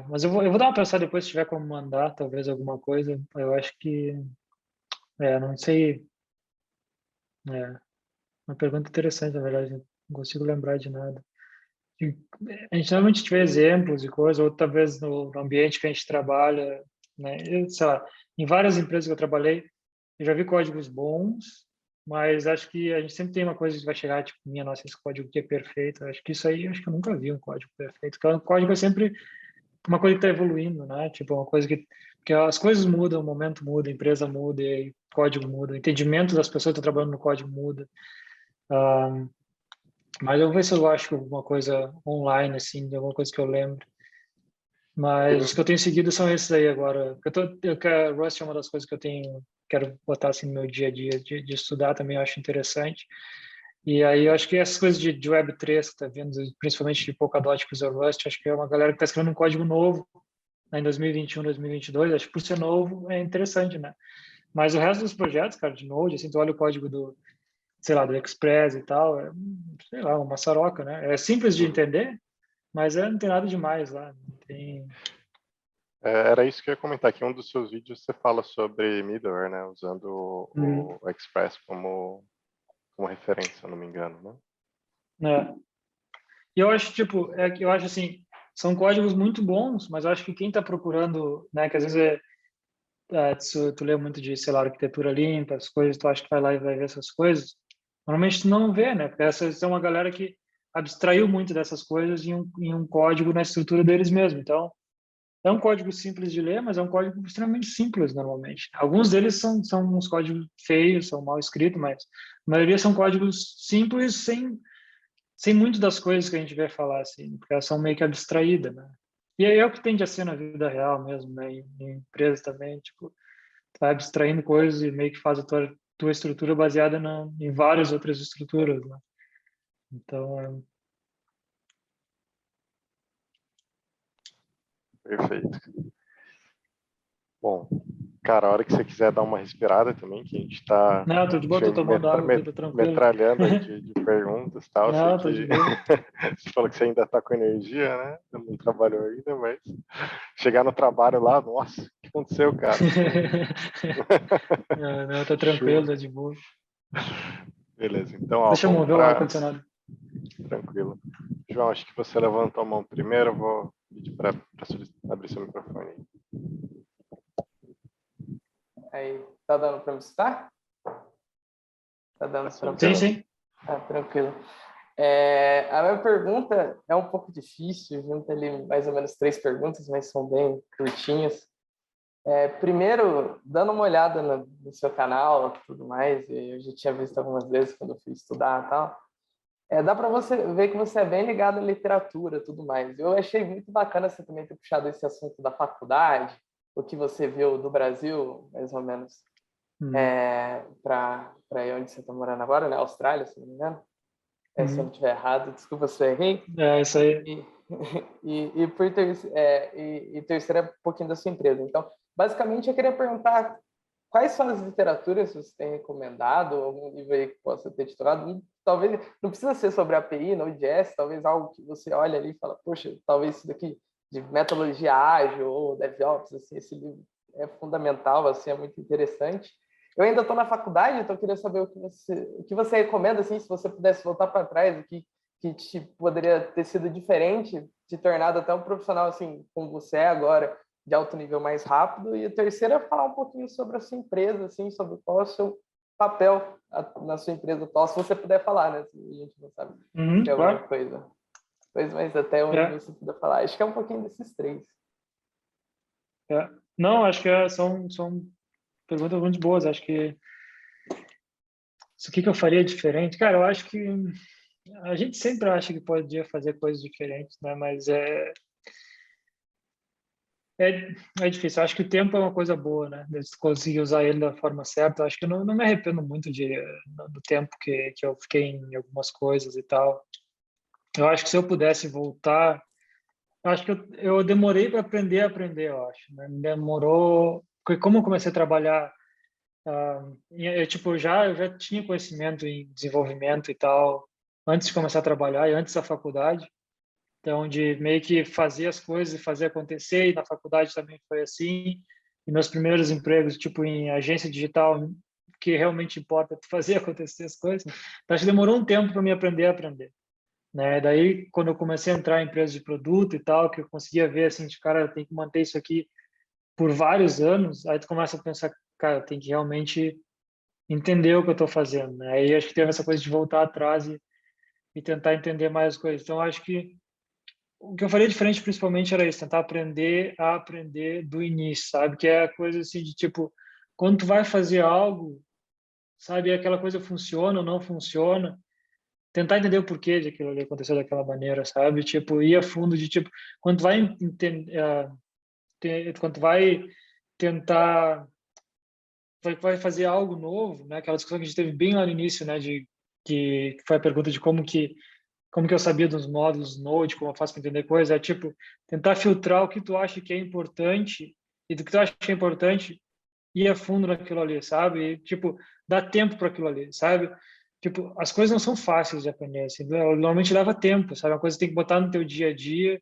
Mas eu vou dar uma pensada depois, se tiver como mandar, talvez alguma coisa. Eu acho que, não sei, uma pergunta interessante, na verdade. Não consigo lembrar de nada. A gente normalmente tiver exemplos e coisas, ou talvez no ambiente que a gente trabalha, né? Sei lá, em várias empresas que eu trabalhei, eu já vi códigos bons, mas acho que a gente sempre tem uma coisa que vai chegar, tipo, nossa, esse código aqui é perfeito. Acho que isso aí, acho que eu nunca vi um código perfeito. Porque o código é sempre uma coisa que está evoluindo, né? Tipo, uma coisa que as coisas mudam, o momento muda, a empresa muda, e aí o código muda, o entendimento das pessoas que estão trabalhando no código muda. Mas eu vou ver se eu acho alguma coisa online, assim, de alguma coisa que eu lembro. Mas os que eu tenho seguido são esses aí agora. Rust é uma das coisas que eu quero botar assim no meu dia a dia de estudar também, eu acho interessante. E aí eu acho que essas coisas de Web3 que está vindo, principalmente de Polkadot que usa Rust, acho que é uma galera que está escrevendo um código novo, né, em 2021, 2022, acho que por ser novo é interessante, né? Mas o resto dos projetos, cara, de Node, assim, tu olha o código sei lá, do Express e tal, sei lá, uma maçaroca, né? É simples de entender, mas não tem nada demais lá. Não tem... Era isso que eu ia comentar, que um dos seus vídeos você fala sobre middleware, né? Usando o Express como referência, se eu não me engano, né? E eu acho, tipo, eu acho assim, são códigos muito bons, mas eu acho que quem está procurando, né, que às vezes tu lê muito de, sei lá, arquitetura limpa, as coisas, tu acha que vai lá e vai ver essas coisas, normalmente tu não vê, né? Porque essa é uma galera que abstraiu muito dessas coisas em um código na estrutura deles mesmo. Então, é um código simples de ler, mas é um código extremamente simples normalmente. Alguns deles são uns códigos feios, são mal escritos, mas a maioria são códigos simples, sem muito das coisas que a gente vai falar, assim, porque elas são meio que abstraídas, né? E aí é o que tende a ser na vida real mesmo, né? Em empresas também, tipo, tu vai abstraindo coisas e meio que faz a tua estrutura baseada em várias outras estruturas, né? Então, Perfeito. Bom, cara, a hora que você quiser dar uma respirada também, que a gente está Não, tô de boa, tô tomando água aqui, tô tranquilo. metralhando aí de perguntas e tal. Não, Sei tô de que boa. você falou que você ainda está com energia, né? Não trabalhou ainda, mas chegar no trabalho lá, nossa, o que aconteceu, cara? Não, tá tranquilo, tá de boa. Beleza, então, ó, Deixa eu vamos mover o ar-condicionado. Tranquilo. João, acho que você levantou a mão primeiro, eu vou pedir para abrir seu microfone aí. Aí, tá dando para me escutar? Tá dando Sim, tranquilo? Sim. Tranquilo. A minha pergunta é um pouco difícil, junta ali mais ou menos 3 perguntas, mas são bem curtinhas. Primeiro, dando uma olhada no seu canal e tudo mais, e eu já tinha visto algumas vezes quando eu fui estudar e tal, dá para você ver que você é bem ligado à literatura e tudo mais. Eu achei muito bacana você também ter puxado esse assunto da faculdade, o que você viu do Brasil, mais ou menos, para aí onde você está morando agora, né? Austrália, se não me engano. Se eu não estiver errado, desculpa se eu errei. Isso aí. Terceiro é um pouquinho da sua empresa. Então, basicamente, eu queria perguntar quais são as literaturas que você tem recomendado, algum livro aí que possa ter titulado. Talvez, não precisa ser sobre API, Node.js, talvez algo que você olha ali e fala, poxa, talvez isso daqui de metodologia ágil ou DevOps, assim, esse livro é fundamental, assim, é muito interessante. Eu ainda estou na faculdade, então eu queria saber o que você recomenda, assim, se você pudesse voltar para trás, o que poderia ter sido diferente, te tornado até um profissional, assim, como você é agora, de alto nível mais rápido. E a terceira é falar um pouquinho sobre a sua empresa, assim, sobre qual é o seu papel na sua empresa atual, se você puder falar, né? Se a gente não sabe se é alguma Claro. coisa. Pois, mas até onde você puder falar. Acho que é um pouquinho desses 3. Não, acho que são perguntas muito boas. Acho que isso que eu faria diferente. Cara, eu acho que a gente sempre acha que podia fazer coisas diferentes, né? Mas é difícil. Eu acho que o tempo é uma coisa boa, né? Se conseguir usar ele da forma certa. Eu acho que eu não me arrependo muito do tempo que eu fiquei em algumas coisas e tal. Eu acho que se eu pudesse voltar, eu acho que eu demorei para aprender a aprender, eu acho, né? Demorou, porque como eu comecei a trabalhar, eu já tinha conhecimento em desenvolvimento e tal, antes de começar a trabalhar e antes da faculdade. Então, de meio que fazer as coisas e fazer acontecer, e na faculdade também foi assim. E meus primeiros empregos, tipo, em agência digital, que realmente importa é fazer acontecer as coisas. Então, acho que demorou um tempo para me aprender a aprender, né? Daí, quando eu comecei a entrar em empresas de produto e tal, que eu conseguia ver, assim, de cara, tem que manter isso aqui por vários anos, aí tu começa a pensar, cara, tem que realmente entender o que eu estou fazendo, né? Aí acho que teve essa coisa de voltar atrás e tentar entender mais as coisas. Então, acho que o que eu faria diferente, principalmente, era isso, tentar aprender a aprender do início, sabe? Que é a coisa assim de tipo, quando tu vai fazer algo, sabe? Aquela coisa funciona ou não funciona, tentar entender o porquê de aquilo ali aconteceu daquela maneira, sabe? Tipo, ir a fundo de tipo, quando tu vai quando tu vai tentar, vai fazer algo novo, né? Aquela discussão que a gente teve bem lá no início, né? Que foi a pergunta de como que eu sabia dos módulos Node, como eu faço para entender coisas, é tipo tentar filtrar o que tu acha que é importante e do que tu acha que é importante ir a fundo naquilo ali, sabe? E, tipo, dar tempo para aquilo ali, sabe? Tipo, as coisas não são fáceis de aprender, assim, normalmente leva tempo, sabe? Uma coisa que tem que botar no teu dia a dia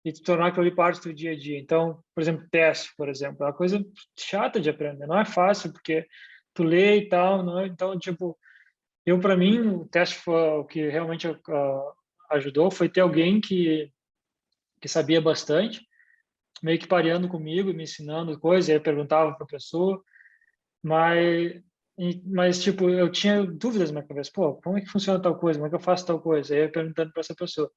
e te tornar aquilo ali parte do teu dia a dia. Então, por exemplo, teste, por exemplo, é uma coisa chata de aprender, não é fácil porque tu lê e tal, não é? Então, tipo, para mim, o teste foi o que realmente ajudou, foi ter alguém que sabia bastante, meio que pareando comigo, me ensinando coisas, aí eu perguntava para a pessoa, mas, tipo, eu tinha dúvidas na minha cabeça, pô, como é que funciona tal coisa, como é que eu faço tal coisa, aí eu perguntando para essa pessoa.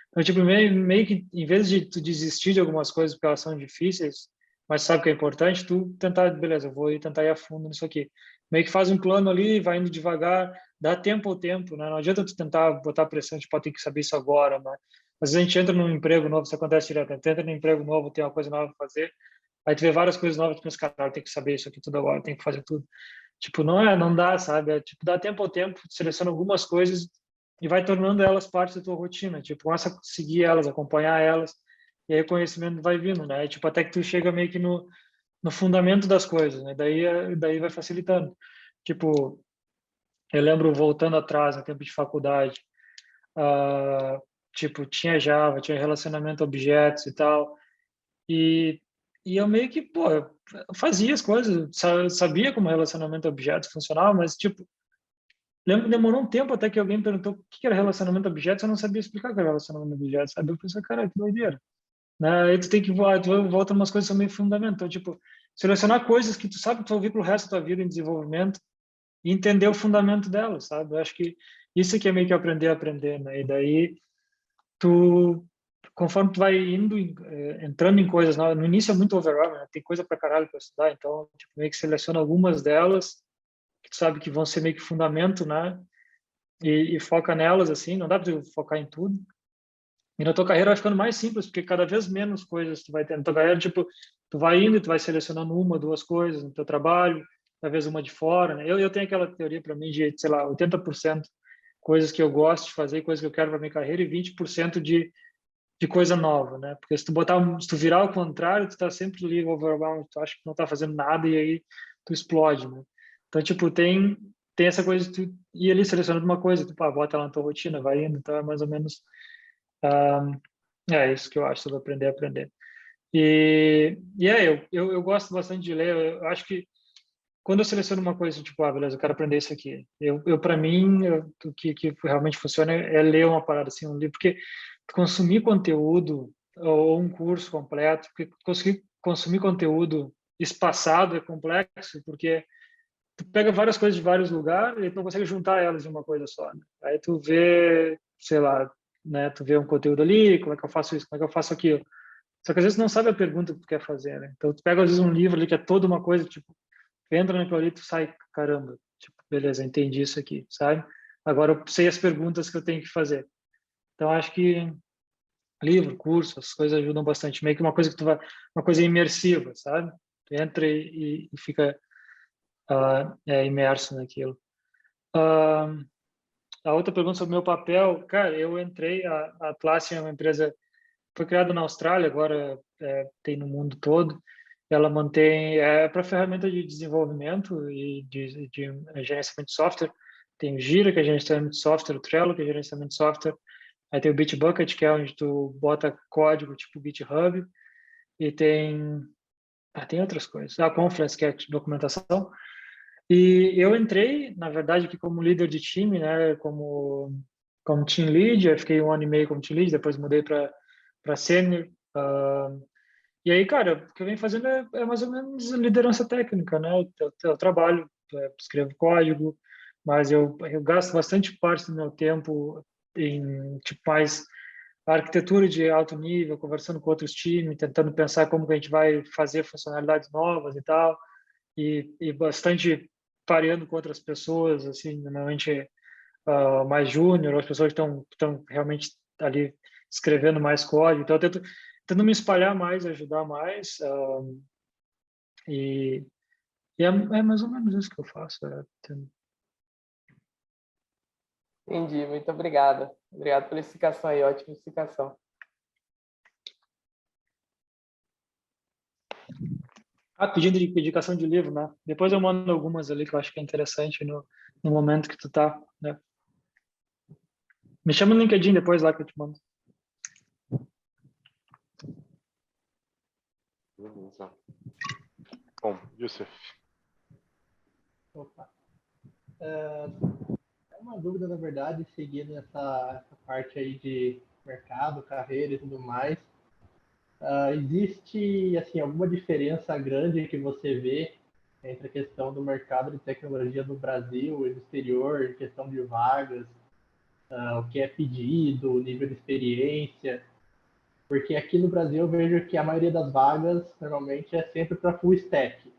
Então, tipo, meio que, em vez de tu desistir de algumas coisas porque elas são difíceis, mas sabe que é importante, tu tentar, beleza, eu vou tentar ir a fundo nisso aqui. Meio que faz um plano ali, vai indo devagar, dá tempo ao tempo, né? Não adianta tu tentar botar pressão, tipo, tem que saber isso agora, né? Às vezes a gente entra num emprego novo, isso acontece direto, tu entra num emprego novo, tem uma coisa nova para fazer, aí tu vê várias coisas novas, tu pensa, cara, tem que saber isso aqui tudo agora, tem que fazer tudo. Tipo, não dá, sabe? É, tipo, dá tempo ao tempo, seleciona algumas coisas e vai tornando elas parte da tua rotina. Tipo, começa a seguir elas, acompanhar elas e aí o conhecimento vai vindo, né? Tipo, até que tu chega meio que no fundamento das coisas, né? Daí vai facilitando. Tipo, eu lembro voltando atrás, no tempo de faculdade, ah, tipo, tinha Java, tinha relacionamento a objetos e tal, e, e eu meio que, pô, eu fazia as coisas, sabia como relacionamento a objetos funcionava, mas, tipo, lembro que demorou um tempo até que alguém me perguntou o que era relacionamento a objetos, eu não sabia explicar o que era relacionamento a objetos, sabe? Eu pensei, cara, que doideira, né? Aí tu tem que voar, tu volta umas coisas que são meio fundamentais, tipo, selecionar coisas que tu sabe que tu vai ouvir pro resto da tua vida em desenvolvimento e entender o fundamento delas, sabe? Eu acho que isso que é meio que aprender, né? E daí tu, conforme tu vai indo, entrando em coisas novas, no início é muito overwhelming, né? Tem coisa pra caralho para estudar, então, tipo, meio que seleciona algumas delas que tu sabe que vão ser meio que fundamento, né? E foca nelas, assim, não dá para focar em tudo. E na tua carreira vai ficando mais simples, porque cada vez menos coisas tu vai ter. Na tua carreira, tipo, tu vai indo e tu vai selecionando uma, duas coisas no teu trabalho, talvez uma de fora, né? Eu tenho aquela teoria para mim de, sei lá, 80% coisas que eu gosto de fazer, coisas que eu quero para minha carreira e 20% de coisa nova, né? Porque se tu se tu virar ao contrário, tu tá sempre ali overwhelmed, tu acha que não tá fazendo nada e aí tu explode, né? Então, tipo, tem essa coisa de tu ir ali selecionando uma coisa, tu, pá, bota ela na tua rotina, vai indo, então é mais ou menos é isso que eu acho sobre aprender a aprender. Eu gosto bastante de ler, eu acho que quando eu seleciono uma coisa, tipo, beleza, eu quero aprender isso aqui. Para mim, o que realmente funciona é ler uma parada assim, um livro, porque consumir conteúdo ou um curso completo, porque conseguir consumir conteúdo espaçado é complexo, porque tu pega várias coisas de vários lugares e tu não consegue juntar elas em uma coisa só, né? Aí tu vê, sei lá, né, tu vê um conteúdo ali, como é que eu faço isso, como é que eu faço aquilo. Só que às vezes tu não sabe a pergunta que tu quer fazer, né? Então tu pega às vezes um livro ali que é toda uma coisa, tipo, tu entra naquilo ali, tu sai, caramba, tipo, beleza, entendi isso aqui, sabe? Agora eu sei as perguntas que eu tenho que fazer. Então acho que livro, curso, as coisas ajudam bastante. Meio que uma coisa que tu vai, uma coisa imersiva, sabe? Tu entra e fica imerso naquilo. A outra pergunta sobre o meu papel, cara, eu entrei, a Atlassian é uma empresa, foi criada na Austrália, agora tem no mundo todo. Ela mantém, para ferramenta de desenvolvimento e de gerenciamento de software, tem o Gira, que é gerenciamento de software, o Trello, que é gerenciamento de software, aí tem o Bitbucket, que é onde tu bota código tipo GitHub, e tem outras coisas. A Confluence, que é documentação. E eu entrei, na verdade, aqui como líder de time, né, como team lead, eu fiquei 1 ano e meio como team lead, depois mudei para sênior. E aí, cara, o que eu venho fazendo é mais ou menos liderança técnica, né? Eu trabalho, escrevo código, mas eu gasto bastante parte do meu tempo em, tipo, mais arquitetura de alto nível, conversando com outros times, tentando pensar como que a gente vai fazer funcionalidades novas e tal, e bastante pareando com outras pessoas, assim, normalmente mais júnior, as pessoas que estão realmente ali escrevendo mais código. Então, eu tento me espalhar mais, ajudar mais, e, é mais ou menos isso que eu faço. Entendi, muito obrigado. Obrigado pela explicação aí, ótima explicação. Pedindo de indicação de livro, né? Depois eu mando algumas ali que eu acho que é interessante no momento que tu tá, né? Me chama no LinkedIn depois lá que eu te mando. Beleza. Bom, Youssef. Opa. É uma dúvida, na verdade, seguindo essa parte aí de mercado, carreira e tudo mais. Existe assim alguma diferença grande que você vê entre a questão do mercado de tecnologia no Brasil e no exterior, em questão de vagas, o que é pedido, o nível de experiência? Porque aqui no Brasil eu vejo que a maioria das vagas normalmente é sempre para full stack.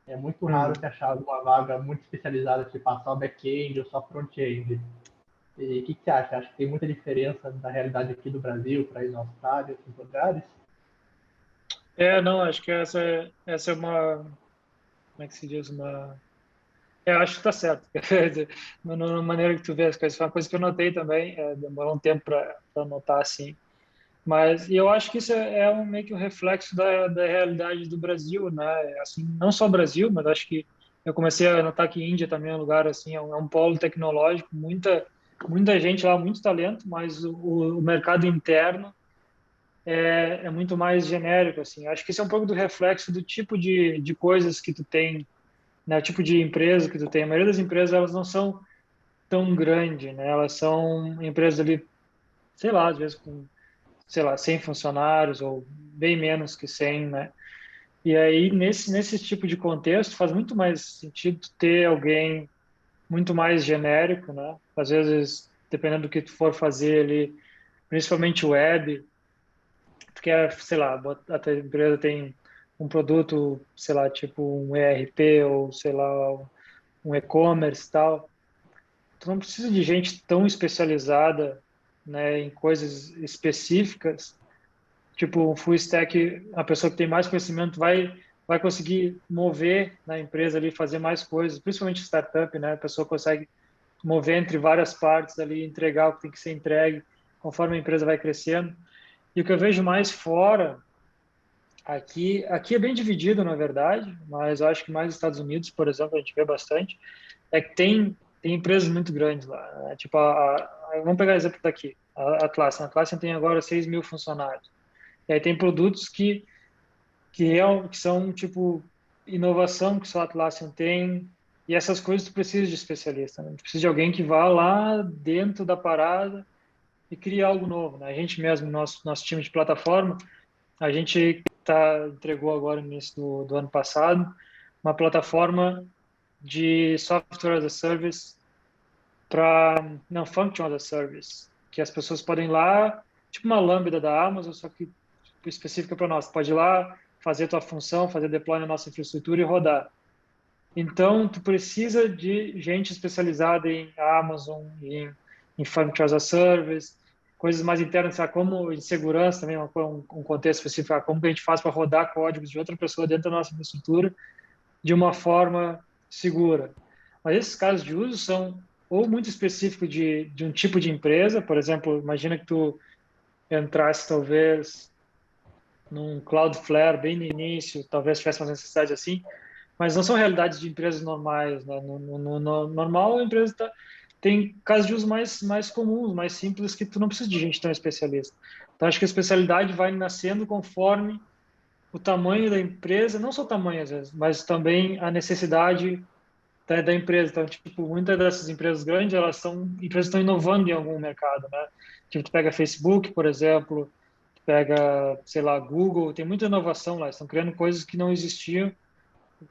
É muito raro você achar uma vaga muito especializada, tipo só back-end ou só front-end. E o que você acha? Acha que tem muita diferença da realidade aqui do Brasil para ir na Austrália, esses lugares? Não, acho que essa é uma, como é que se diz, acho que tá certo. Na maneira que tu vê as coisas, foi uma coisa que eu notei também, demorou um tempo para notar assim. Mas e eu acho que isso é meio que um reflexo da realidade do Brasil, né? Assim, não só o Brasil, mas acho que eu comecei a notar que Índia também é um lugar assim, é um polo tecnológico, muita gente lá, muito talento, mas o mercado interno é muito mais genérico, assim. Acho que isso é um pouco do reflexo do tipo de coisas que tu tem, né? O tipo de empresa que tu tem. A maioria das empresas, elas não são tão grandes, né? Elas são empresas ali, sei lá, às vezes com, sei lá, 100 funcionários ou bem menos que 100, né? E aí, nesse tipo de contexto, faz muito mais sentido ter alguém muito mais genérico, né? Às vezes, dependendo do que tu for fazer ali, principalmente web, tu quer, sei lá, a tua empresa tem um produto, sei lá, tipo um ERP ou, sei lá, um e-commerce e tal, tu não precisa de gente tão especializada, né, em coisas específicas, tipo um full stack, a pessoa que tem mais conhecimento vai conseguir mover na empresa ali, fazer mais coisas, principalmente startup, né, a pessoa consegue mover entre várias partes ali, entregar o que tem que ser entregue, conforme a empresa vai crescendo. E o que eu vejo mais fora, aqui é bem dividido, na verdade, mas eu acho que mais nos Estados Unidos, por exemplo, a gente vê bastante, é que tem empresas muito grandes lá, né? Tipo, vamos pegar o exemplo daqui, a Atlassian. A Atlassian tem agora 6 mil funcionários. E aí tem produtos que são, tipo, inovação que só a Atlassian tem, e essas coisas tu precisa de especialista, né? Tu precisa de alguém que vá lá dentro da parada e crie algo novo, né? A gente mesmo, nosso time de plataforma, a gente entregou agora no início do ano passado uma plataforma de software as a service não, function as a service, que as pessoas podem ir lá, tipo uma Lambda da Amazon, só que tipo, específica para nós. Pode ir lá, fazer tua função, fazer deploy na nossa infraestrutura e rodar. Então, tu precisa de gente especializada em Amazon, em Function as a Service, coisas mais internas, sabe? Como em segurança também, um contexto específico, como que a gente faz para rodar códigos de outra pessoa dentro da nossa infraestrutura de uma forma segura. Mas esses casos de uso são ou muito específicos de um tipo de empresa, por exemplo, imagina que tu entrasse talvez num Cloudflare bem no início, talvez tivesse uma necessidade assim, mas não são realidades de empresas normais, né? No normal, a empresa tem casos de uso mais comuns, mais simples, que tu não precisa de gente tão especialista. Então, acho que a especialidade vai nascendo conforme o tamanho da empresa, não só o tamanho às vezes, mas também a necessidade da empresa. Então, tipo, muitas dessas empresas grandes, elas são empresas que estão inovando em algum mercado, né? Tipo, tu pega Facebook, por exemplo, tu pega, sei lá, Google, tem muita inovação lá, estão criando coisas que não existiam,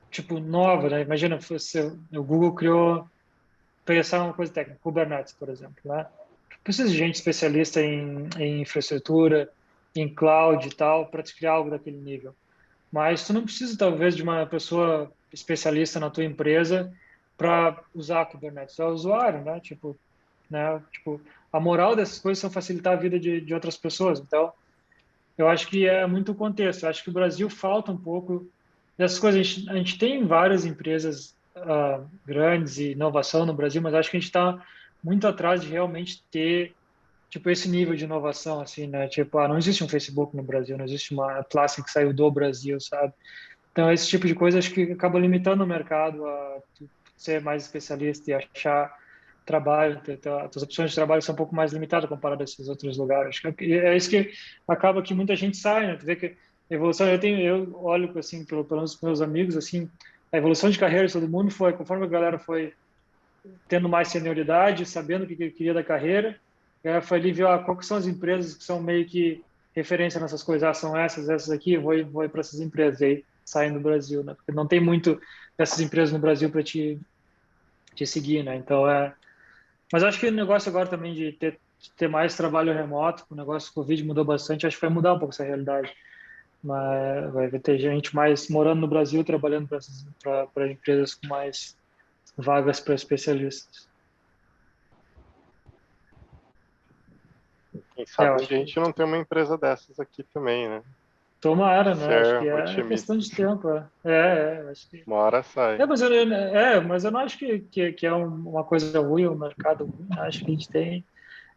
tipo, nova, né? Imagina, o Google criou, pensar uma coisa técnica, Kubernetes, por exemplo, né? Precisa de gente especialista em infraestrutura, em cloud e tal, para te criar algo daquele nível. Mas tu não precisa, talvez, de uma pessoa especialista na tua empresa para usar Kubernetes. É o usuário, né? Tipo, a moral dessas coisas são facilitar a vida de outras pessoas. Então, eu acho que é muito o contexto. Eu acho que o Brasil falta um pouco dessas coisas. A gente tem várias empresas grandes e inovação no Brasil, mas acho que a gente está muito atrás de realmente ter tipo esse nível de inovação assim, né? Tipo, não existe um Facebook no Brasil, não existe uma Atlassian que saiu do Brasil, sabe? Então esse tipo de coisa acho que acaba limitando o mercado a ser mais especialista e achar trabalho, as opções de trabalho são um pouco mais limitadas comparado a esses outros lugares. Acho que é isso que acaba que muita gente sai, né? Tu vê que a evolução, eu olho assim pelos meus amigos assim, a evolução de carreira de todo mundo foi conforme a galera foi tendo mais senioridade, sabendo o que queria da carreira. Foi ali ver quais são as empresas que são meio que referência nessas coisas. São essas aqui, vou ir para essas empresas. E aí saem do Brasil, né? Porque não tem muito dessas empresas no Brasil para te seguir, né? Então, Mas acho que o negócio agora também de ter mais trabalho remoto, o negócio do Covid mudou bastante, acho que vai mudar um pouco essa realidade. Mas vai ter gente mais morando no Brasil, trabalhando para empresas com mais vagas para especialistas. Quem sabe acho onde a gente não tem uma empresa dessas aqui também, né? Tomara, né? Acho Ser que é questão de otimista. tempo. Acho que... Uma hora sai. Mas eu não acho que é uma coisa ruim, um mercado ruim. Acho que a gente tem.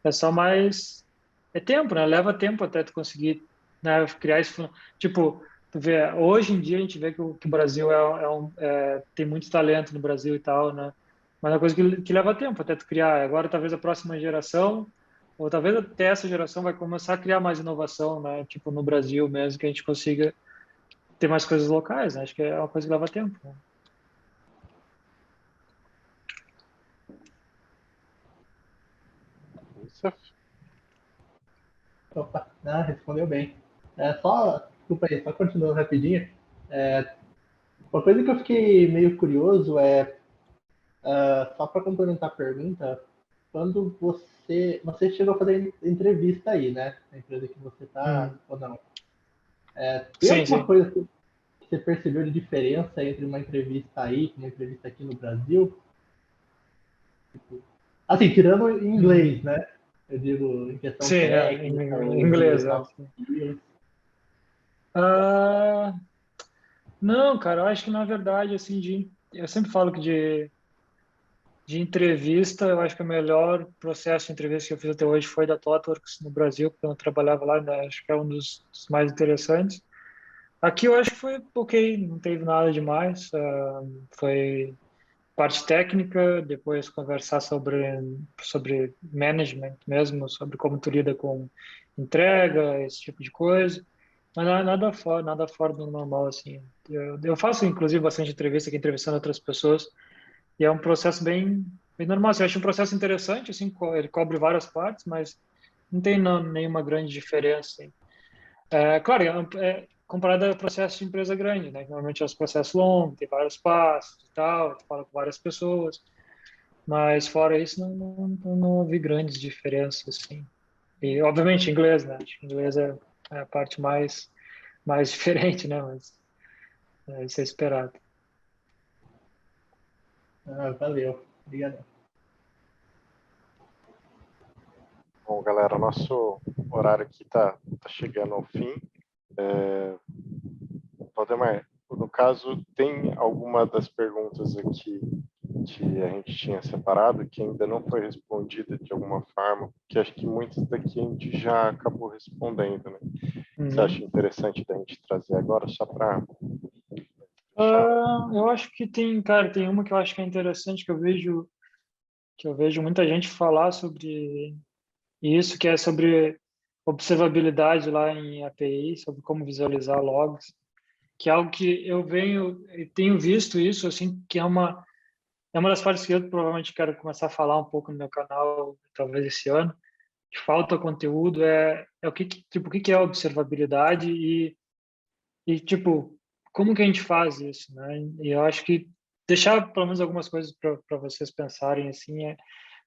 É só mais é tempo, né? Leva tempo até tu conseguir, né, criar isso. Tipo, tu vê, hoje em dia a gente vê que o Brasil tem muito talento no Brasil e tal, né? Mas é uma coisa que leva tempo até tu criar. Agora, talvez a próxima geração, ou talvez até essa geração vai começar a criar mais inovação, né? Tipo, no Brasil mesmo, que a gente consiga ter mais coisas locais, né? Acho que é uma coisa que leva tempo, né? Isso. Opa, respondeu bem. Desculpa aí, só continuando rapidinho. Uma coisa que eu fiquei meio curioso só para complementar a pergunta, quando você chegou a fazer entrevista aí, né? Na empresa que você está, ou não? Tem Sim, alguma sim. coisa que você percebeu de diferença entre uma entrevista aí e uma entrevista aqui no Brasil? Assim, tirando em inglês, né? Eu digo em questão Sim, técnica, em ou de inglês, soft né? skills. Ah, não, cara, eu acho que na verdade, assim, eu sempre falo que de entrevista, eu acho que o melhor processo de entrevista que eu fiz até hoje foi da ThoughtWorks no Brasil, porque eu trabalhava lá, né? Acho que é um dos mais interessantes. Aqui eu acho que foi ok, não teve nada demais. Foi parte técnica, depois conversar sobre management mesmo, sobre como tu lida com entrega, esse tipo de coisa. Mas nada fora do normal, assim. Eu faço, inclusive, bastante entrevista aqui, entrevistando outras pessoas, e é um processo bem normal. Assim, eu acho um processo interessante, assim, ele cobre várias partes, mas não tem nenhuma grande diferença, assim. Claro, comparado ao processo de empresa grande, né? Normalmente é um processo longo, tem vários passos e tal, tu fala com várias pessoas, mas fora isso não ouvi grandes diferenças, assim. E, obviamente, inglês, né? Acho que inglês é a parte mais diferente, né? Mas isso é esperado. Valeu. Obrigado. Bom, galera, nosso horário aqui tá chegando ao fim. Valdemar, no caso, tem alguma das perguntas aqui que a gente tinha separado que ainda não foi respondida de alguma forma, que acho que muitas daqui a gente já acabou respondendo, né? Você acha interessante da gente trazer agora, só para... Eu acho que tem uma que eu acho que é interessante, que eu vejo muita gente falar sobre isso, que é sobre observabilidade lá em API, sobre como visualizar logs, que é algo que eu tenho visto isso, assim, que é uma das partes que eu provavelmente quero começar a falar um pouco no meu canal, talvez esse ano, que falta conteúdo, é tipo, o que é observabilidade e tipo, como que a gente faz isso, né? E eu acho que deixar pelo menos algumas coisas para vocês pensarem, assim,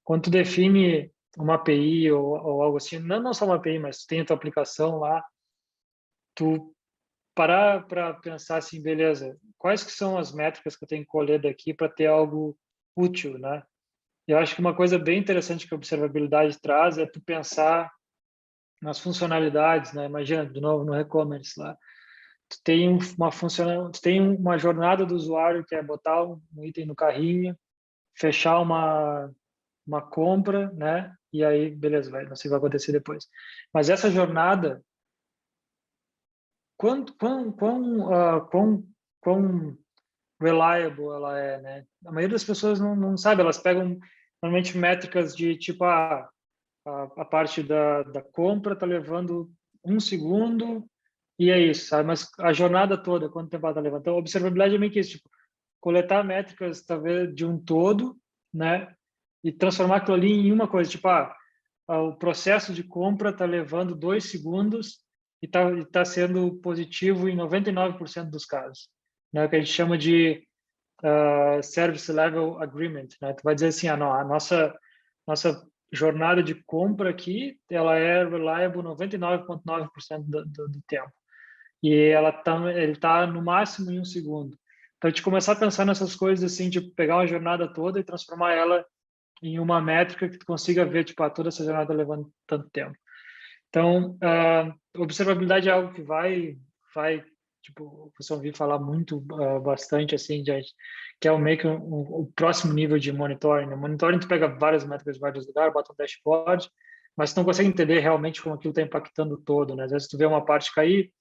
quando tu define uma API ou algo assim, não só uma API, mas tu tem a tua aplicação lá, tu parar para pensar assim, beleza, quais que são as métricas que eu tenho que colher daqui para ter algo útil, né? Eu acho que uma coisa bem interessante que a observabilidade traz é tu pensar nas funcionalidades, né? Imagina, de novo, no e-commerce lá, tu tem uma jornada do usuário que é botar um item no carrinho, fechar uma compra, né? E aí, beleza, não sei o que vai acontecer depois. Mas essa jornada, quão reliable ela é, né? A maioria das pessoas não sabe, elas pegam normalmente métricas de tipo, a parte da compra tá levando 1 segundo e é isso, sabe? Mas a jornada toda, quanto tempo ela tá levando? Então, a observabilidade é meio que isso, tipo, coletar métricas, talvez, de um todo, né? E transformar aquilo ali em uma coisa, tipo, o processo de compra está levando 2 segundos e tá sendo positivo em 99% dos casos, né? O que a gente chama de Service Level Agreement, né? Tu vai dizer assim, não, a nossa jornada de compra aqui, ela é reliable 99,9% do tempo. E ele tá no máximo em 1 segundo. Então, a gente começar a pensar nessas coisas assim, de pegar uma jornada toda e transformar ela em uma métrica que tu consiga ver, tipo, toda essa jornada levando tanto tempo. Então, observabilidade é algo que vai, tipo, você ouvir falar muito, bastante, assim, que é meio que o próximo nível de monitoring. No monitoring, tu pega várias métricas de vários lugares, bota um dashboard, mas tu não consegue entender realmente como aquilo está impactando o todo, né? Às vezes tu vê uma parte cair,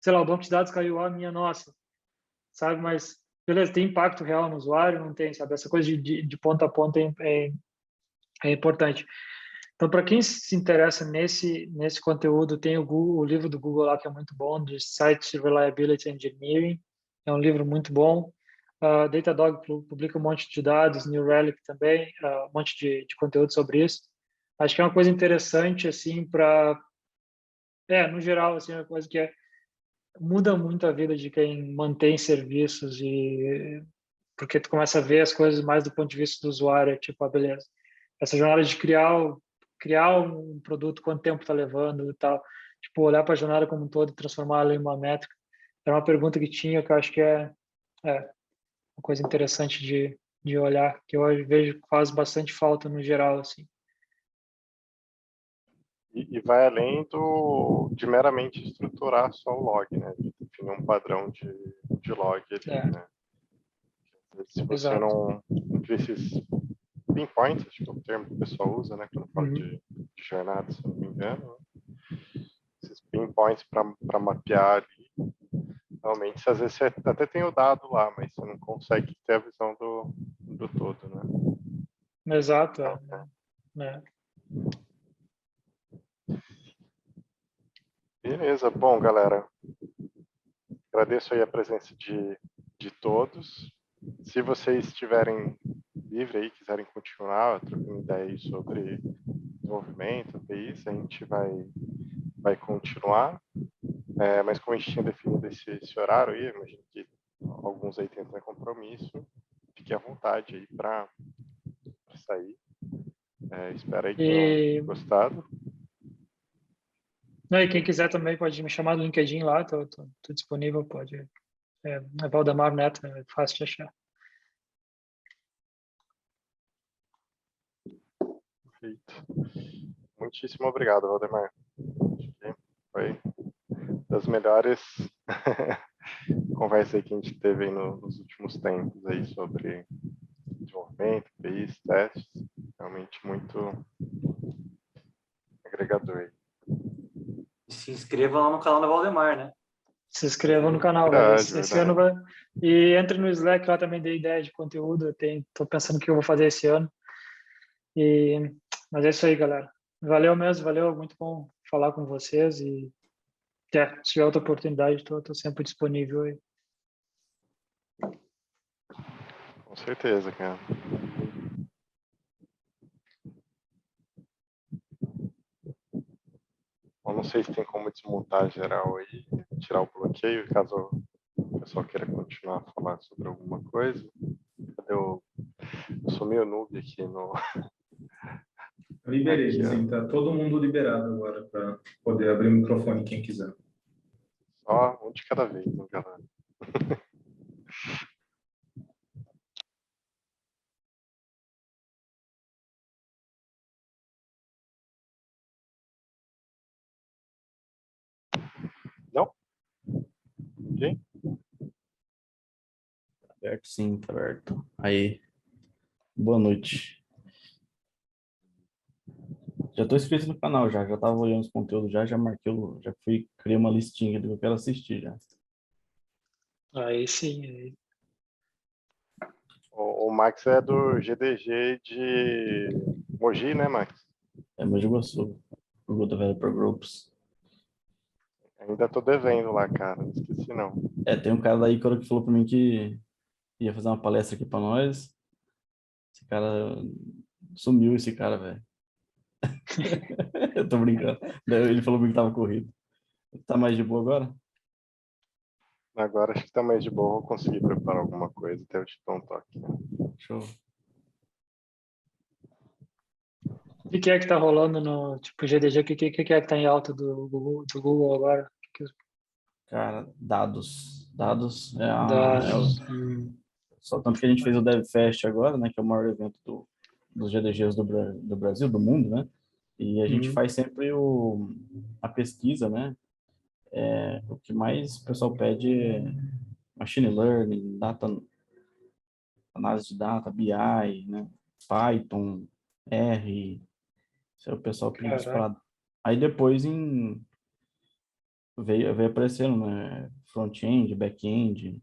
sei lá, o banco de dados caiu, minha nossa, sabe? Mas, beleza, tem impacto real no usuário? Não tem, sabe? Essa coisa de ponta a ponta é importante. Então, para quem se interessa nesse conteúdo, tem o livro do Google lá que é muito bom, de Site Reliability Engineering. É um livro muito bom. Datadog publica um monte de dados, New Relic também, um monte de conteúdo sobre isso. Acho que é uma coisa interessante, assim, no geral, assim, é uma coisa que muda muito a vida de quem mantém serviços porque tu começa a ver as coisas mais do ponto de vista do usuário, tipo, beleza, essa jornada de criar um produto, quanto tempo está levando e tal, tipo, olhar para a jornada como um todo e transformá-la em uma métrica. Era uma pergunta que tinha, que eu acho que é uma coisa interessante de olhar, que eu vejo que faz bastante falta no geral, assim. E vai além de meramente estruturar só o log, né? De definir um padrão de log ali, né? Se você não cria esses pinpoints, acho que é o termo que o pessoal usa, né? Quando fala de jornada, se eu não me engano. Esses pinpoints para mapear ali. Realmente, às vezes você até tem o dado lá, mas você não consegue ter a visão do todo, né? Exato. Beleza. Bom, galera, agradeço aí a presença de todos. Se vocês estiverem livre aí, quiserem continuar trocando ideia aí sobre desenvolvimento, APIs, a gente vai continuar. Mas como a gente tinha definido esse horário aí, imagino que alguns aí tentam compromisso, fique à vontade aí para sair. Espero aí que tenham gostado. E quem quiser também pode me chamar no LinkedIn lá, tô disponível, pode. É Valdemar Neto, é fácil de achar. Perfeito. Muitíssimo obrigado, Valdemar. Foi das melhores conversas aí que a gente teve aí nos últimos tempos aí sobre desenvolvimento, APIs, testes. Realmente muito agregador. Se inscreva lá no canal da Valdemar, né? Se inscrevam no canal, esse ano vai. E entre no Slack, lá também dei ideia de conteúdo. Tô pensando o que eu vou fazer esse ano. Mas é isso aí, galera. Valeu mesmo, valeu. Muito bom falar com vocês. E se tiver outra oportunidade, tô sempre disponível aí. Com certeza, cara. Eu não sei se tem como desmontar geral aí, tirar o bloqueio, caso o pessoal queira continuar a falar sobre alguma coisa. Eu sou meio noob aqui no... Eu liberei, sim, tá todo mundo liberado agora para poder abrir o microfone quem quiser. Só um de cada vez, né, galera? Não? Ninguém? Tá aberto, sim, tá aberto. Aí, boa noite. Já tô inscrito no canal, já tava olhando os conteúdos, já marquei, já criei uma listinha do que eu quero assistir já. Aí sim. O Max é do GDG de Mogi, né, Max? É Mogi Guaçu, Google Developer Groups. Ainda tô devendo lá, cara, não esqueci não. Tem um cara da Icaro que falou pra mim que ia fazer uma palestra aqui pra nós. Esse cara sumiu, esse cara, velho. Eu tô brincando. Ele falou pra mim que tava corrido. Tá mais de boa agora? Agora acho que tá mais de boa, vou conseguir preparar alguma coisa, até eu te dou um toque. Show. O que é que tá rolando no tipo GDG? O que é que tá em alta do Google agora? Cara, dados. Dados só tanto que a gente fez o DevFest agora, né, que é o maior evento dos GDGs do Brasil, do mundo, né? E a gente faz sempre a pesquisa, né? O que mais o pessoal pede é machine learning, análise de data, BI, né? Python, R, Isso aí o pessoal pediu Caraca. disparado. Aí depois veio aparecendo, né? Front-end, back-end,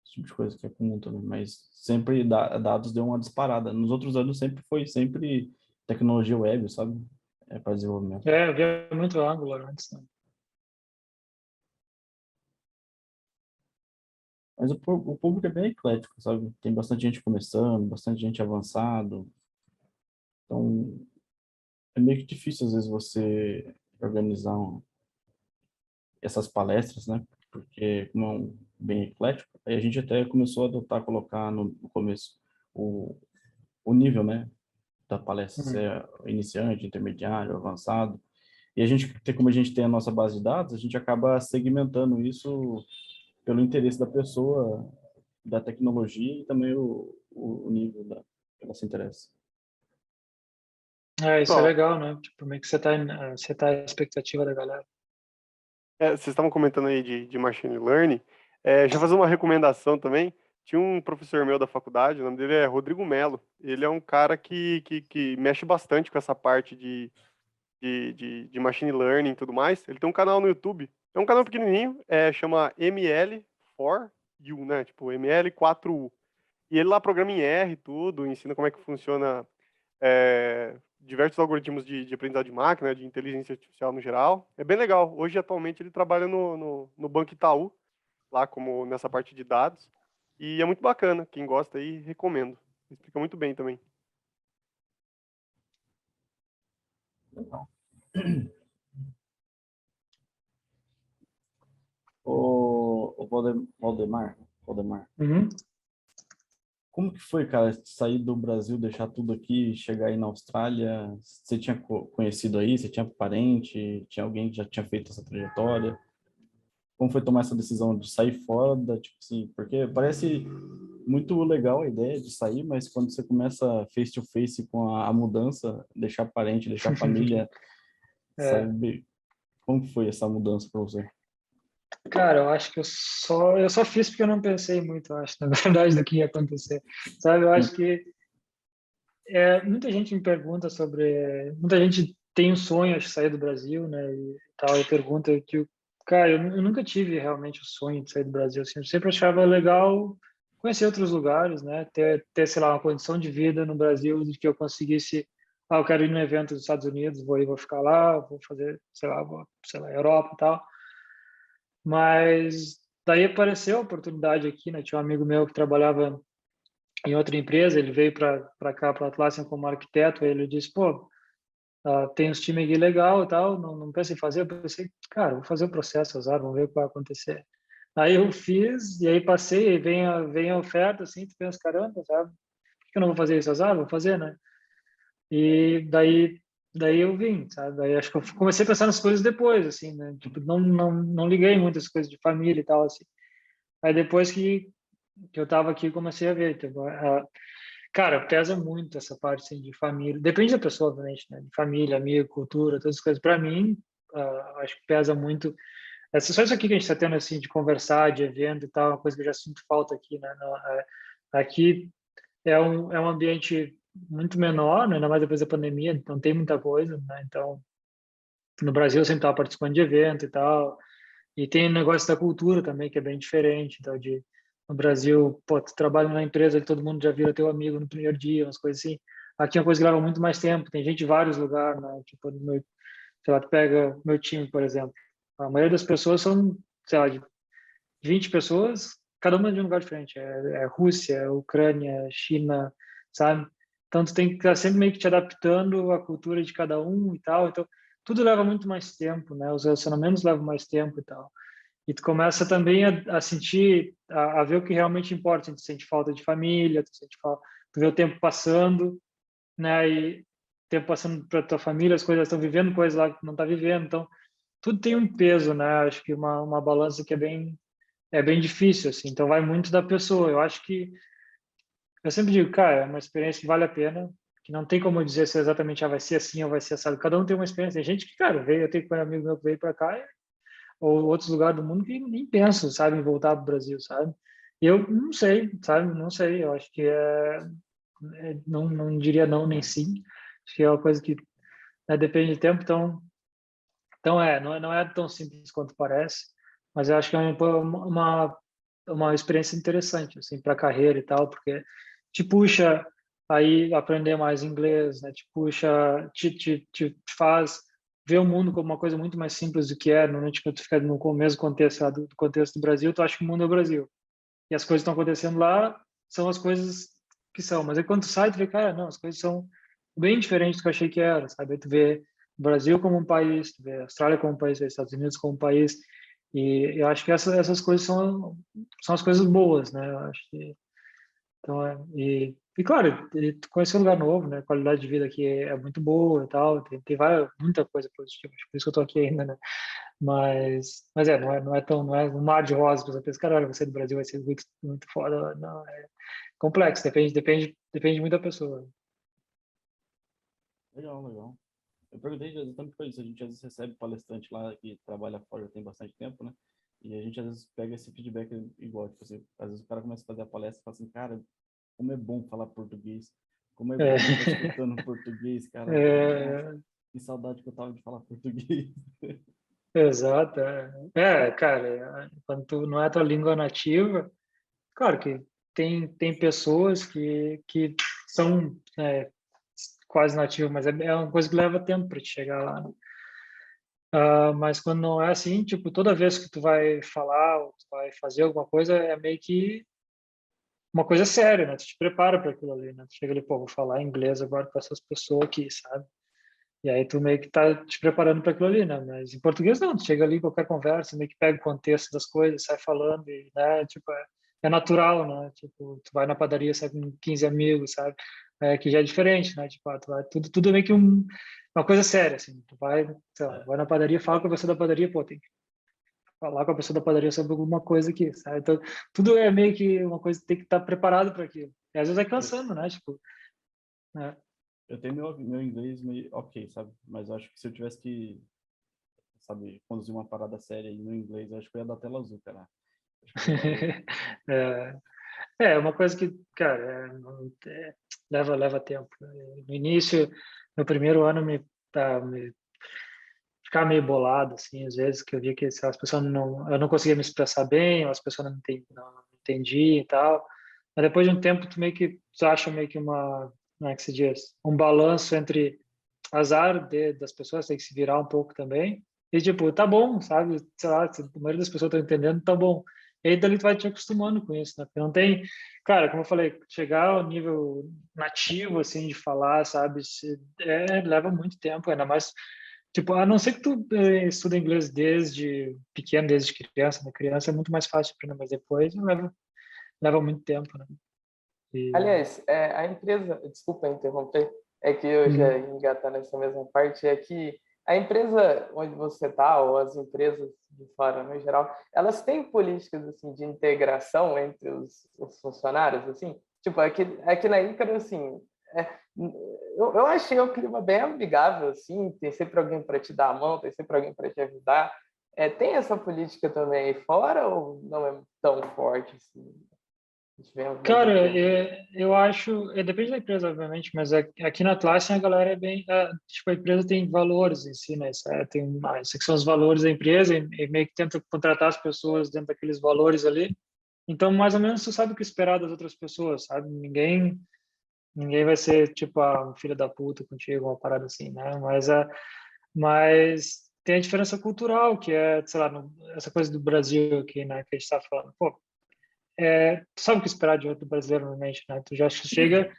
esse tipo de coisa que é comum também. Mas sempre dados deu uma disparada. Nos outros anos sempre tecnologia web, sabe? Para desenvolvimento. Eu via muito Angular antes, né? Mas o público é bem eclético, sabe? Tem bastante gente começando, bastante gente avançado. Então, é meio que difícil, às vezes, você organizar essas palestras, né? Porque, como é bem eclético, aí a gente até começou a adotar, colocar no começo o nível, né? Da palestra, se é iniciante, intermediário, avançado. E como a gente tem a nossa base de dados, a gente acaba segmentando isso pelo interesse da pessoa, da tecnologia e também o nível que ela se interessa. Isso é Ó, legal, né? Tipo, meio que você tá a expectativa da galera. Vocês estavam comentando aí de machine learning. Já fazer uma recomendação também. Tinha um professor meu da faculdade, o nome dele é Rodrigo Melo. Ele é um cara que mexe bastante com essa parte de machine learning e tudo mais. Ele tem um canal no YouTube. É um canal pequenininho, chama ML4U, né? Tipo, ML4U. E ele lá programa em R e tudo, ensina como é que funciona diversos algoritmos de aprendizado de máquina, de inteligência artificial no geral. É bem legal. Hoje, atualmente, ele trabalha no Banco Itaú, lá como nessa parte de dados. E é muito bacana. Quem gosta aí, recomendo. Explica muito bem também. Legal. O Valdemar, Uhum. como que foi, cara, sair do Brasil, deixar tudo aqui, chegar aí na Austrália? Você tinha conhecido aí? Você tinha parente? Tinha alguém que já tinha feito essa trajetória? Como foi tomar essa decisão de sair fora da, tipo assim, porque parece muito legal a ideia de sair, mas quando você começa face to face com a mudança, deixar parente, deixar família, sabe? Como que foi essa mudança para você? Cara, eu acho que eu só fiz porque eu não pensei muito, eu acho, na verdade, do que ia acontecer. Sabe, eu acho que muita gente me pergunta sobre... Muita gente tem um sonho, acho, de sair do Brasil, né, e tal, e pergunta que... Cara, eu nunca tive realmente o sonho de sair do Brasil, assim, eu sempre achava legal conhecer outros lugares, né, ter, sei lá, uma condição de vida no Brasil de que eu conseguisse... eu quero ir num evento dos Estados Unidos, vou ficar lá, vou fazer, sei lá, Europa e tal. Mas daí apareceu a oportunidade aqui, né? Tinha um amigo meu que trabalhava em outra empresa, ele veio para cá, para Atlassian como arquiteto, e ele disse, pô, tem uns times aqui legal e tal, não pensa em fazer? Eu pensei, cara, vou fazer o processo, azar, vamos ver o que vai acontecer. Aí eu fiz, e aí passei, e vem a oferta, assim, tu pensa, caramba, sabe? Por que eu não vou fazer isso, azar? Vou fazer, né? E daí eu vim, sabe? Daí acho que eu comecei a pensar nas coisas depois, assim, né? Tipo, não liguei muito as coisas de família e tal, assim. Aí depois que eu tava aqui, comecei a ver, tipo, cara, pesa muito essa parte, assim, de família. Depende da pessoa, obviamente, né? De família, amigo, cultura, todas as coisas. Para mim, acho que pesa muito. Só isso aqui que a gente está tendo, assim, de conversar, de evento e tal, é uma coisa que eu já sinto falta aqui, né? Aqui é um ambiente muito menor, né? Ainda mais depois da pandemia, então tem muita coisa, né? Então, no Brasil eu sempre estava participando de evento e tal, e tem o negócio da cultura também, que é bem diferente, então, no Brasil, pô, tu trabalha na empresa e todo mundo já vira teu amigo no primeiro dia, umas coisas assim. Aqui é uma coisa que leva muito mais tempo, tem gente de vários lugares, né? Tipo, sei lá, tu pega meu time, por exemplo, a maioria das pessoas são, sei lá, de 20 pessoas, cada uma de um lugar diferente. É Rússia, é Ucrânia, China, sabe? Então, tu tem que estar sempre meio que te adaptando à cultura de cada um e tal. Então, tudo leva muito mais tempo, né? Os relacionamentos levam mais tempo e tal. E tu começa também a sentir, a ver o que realmente importa. Tu sente falta de família, tu vê o tempo passando, né? E o tempo passando para tua família, as coisas estão vivendo coisas lá que tu não tá vivendo. Então, tudo tem um peso, né? Acho que uma balança que é bem difícil, assim, então vai muito da pessoa. Eu acho que, eu sempre digo, cara, é uma experiência que vale a pena, que não tem como eu dizer se exatamente vai ser assim ou vai ser assado. Cada um tem uma experiência. Tem gente que, cara, eu tenho um amigo meu que veio para cá, ou outros lugares do mundo que nem pensam, sabe, em voltar para o Brasil, sabe? E eu não sei, sabe, não sei. Eu acho que não diria não nem sim. Acho que é uma coisa que, né, depende de tempo, não é tão simples quanto parece, mas eu acho que é uma experiência interessante, assim, para a carreira e tal, porque te puxa aí aprender mais inglês, né? Te puxa, te faz ver o mundo como uma coisa muito mais simples do que é. Normalmente, quando tu fica no mesmo contexto lá do contexto do Brasil, tu acha que o mundo é o Brasil. E as coisas que estão acontecendo lá são as coisas que são. Mas aí quando tu sai, tu vê, cara, não, as coisas são bem diferentes do que eu achei que era, sabe? Aí tu vê o Brasil como um país, tu vê a Austrália como um país, os Estados Unidos como um país. E eu acho que essas coisas são as coisas boas, né? Eu acho que então, e claro, tu conhecer um lugar novo, né? A qualidade de vida aqui é muito boa e tal, tem muita coisa positiva, por isso que eu tô aqui ainda, né? Mas não é um mar de rosas, você pensa, cara, olha, você do Brasil vai ser muito, muito foda, não, é complexo, depende muito da pessoa. Legal, legal. Eu perguntei exatamente por isso. A gente às vezes recebe palestrante lá que trabalha fora já tem bastante tempo, né? E a gente às vezes pega esse feedback igual, tipo assim, às vezes o cara começa a fazer a palestra e fala assim, cara, como é bom falar português, como é bom estar escutando português, cara. Nossa, É, que saudade que eu tava de falar português. exato, cara, quando tu não é a tua língua nativa, claro que tem pessoas que são quase nativas, mas é uma coisa que leva tempo para te chegar lá, né? Mas quando não é assim, tipo, toda vez que tu vai falar ou tu vai fazer alguma coisa, é meio que uma coisa séria, né? Tu te prepara para aquilo ali, né? Tu chega ali, pô, vou falar inglês agora com essas pessoas aqui, sabe? E aí tu meio que tá te preparando para aquilo ali, né? Mas em português não, tu chega ali, qualquer conversa, meio que pega o contexto das coisas, sai falando e, né, tipo, é natural, né? Tipo, tu vai na padaria, sai com 15 amigos, sabe? Que já é diferente, né? Tipo, tu vai, tudo meio que uma coisa séria, assim. Tu vai, sei lá, vai na padaria, fala com a pessoa da padaria, pô, tem que falar com a pessoa da padaria sobre alguma coisa aqui, sabe? Então, tudo é meio que uma coisa que tem que estar preparado para aquilo. E às vezes é cansando, né? Tipo, né? Eu tenho meu inglês meio ok, sabe? Mas eu acho que se eu tivesse que, sabe, conduzir uma parada séria no inglês, eu acho que eu ia dar tela azul, cara. Acho que é, é uma coisa que, cara, leva tempo. No início, no primeiro ano, me ficava meio bolado, assim, às vezes, que eu via que as pessoas eu não conseguia me expressar bem, ou as pessoas não entendiam e tal. Mas depois de um tempo, tu acha meio que como é que se diz? Um balanço entre azar das pessoas, tem que se virar um pouco também. E, tipo, tá bom, sabe? Sei lá, se a maioria das pessoas tá entendendo, tá bom. E aí, dali tu vai te acostumando com isso, né? Porque não tem... Cara, como eu falei, chegar ao nível nativo, assim, de falar, sabe? Leva muito tempo, ainda mais... Tipo, a não ser que tu estuda inglês desde pequeno, desde criança, né? Criança é muito mais fácil de aprender, mas depois leva muito tempo, né? E... Aliás, a empresa, desculpa interromper, é que eu já ia Uhum. engatar nessa mesma parte, é que a empresa onde você está, ou as empresas de fora no geral, elas têm políticas assim de integração entre os funcionários, assim? Tipo, aqui na Ícaro, assim, é, eu achei o clima bem amigável, assim, tem sempre alguém para te dar a mão, tem sempre alguém para te ajudar. Tem essa política também aí fora ou não é tão forte assim? Tivemos mais Cara, empresas. eu acho, depende da empresa, obviamente, mas aqui na Atlassian a galera é bem, tipo, a empresa tem valores em si, né? Tem esses que são os valores da empresa e meio que tenta contratar as pessoas dentro daqueles valores ali. Então, mais ou menos, você sabe o que esperar das outras pessoas, sabe? Ninguém vai ser, tipo, um filho da puta contigo, uma parada assim, né? Mas tem a diferença cultural, que é, sei lá, essa coisa do Brasil aqui, né? Que a gente tá falando. Pô, tu sabe o que esperar de outro brasileiro normalmente, né? Tu já chega,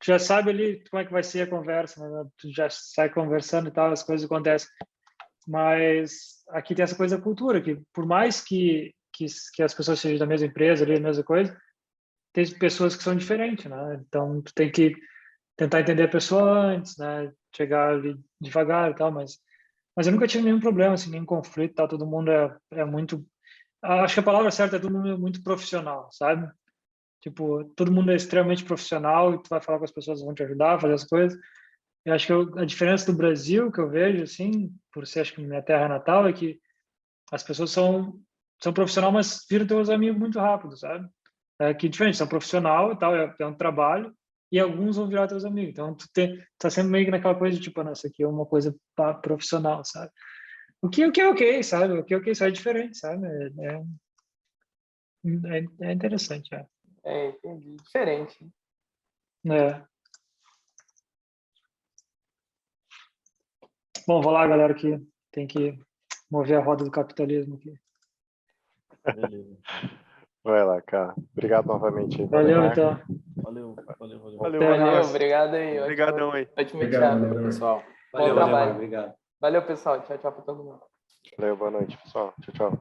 tu já sabe ali como é que vai ser a conversa, né? Tu já sai conversando e tal, as coisas acontecem. Mas aqui tem essa coisa da cultura, que por mais que as pessoas sejam da mesma empresa, ali, a mesma coisa, tem pessoas que são diferentes, né? Então, tu tem que tentar entender a pessoa antes, né? Chegar ali devagar e tal, mas eu nunca tive nenhum problema, assim, nenhum conflito, tá? Todo mundo é muito... Acho que a palavra certa é todo mundo muito profissional, sabe? Tipo, todo mundo é extremamente profissional e tu vai falar com as pessoas, vão te ajudar a fazer as coisas. Eu acho que a diferença do Brasil que eu vejo, assim, por ser, acho que minha terra natal, é que as pessoas são profissionais, mas viram teus amigos muito rápido, sabe? Que diferente, são profissional e tal, é um trabalho, e alguns vão virar teus amigos. Então, tá sempre meio que naquela coisa de tipo, nossa, aqui é uma coisa profissional, sabe? O que é ok, sabe? O que é ok só é diferente, sabe? É interessante, Entendi. Diferente. Bom, vou lá, galera, que tem que mover a roda do capitalismo aqui. Beleza. Vai lá, cara. Obrigado novamente aí, Valeu, Valdemar. então. Valeu. Valeu, Valeu, obrigado aí. Obrigadão aí. Ótimo Obrigado, enxergo. pessoal. Valeu, trabalho. obrigado. Valeu, pessoal. Tchau, tchau para todo mundo. Valeu, boa noite, pessoal. Tchau, tchau.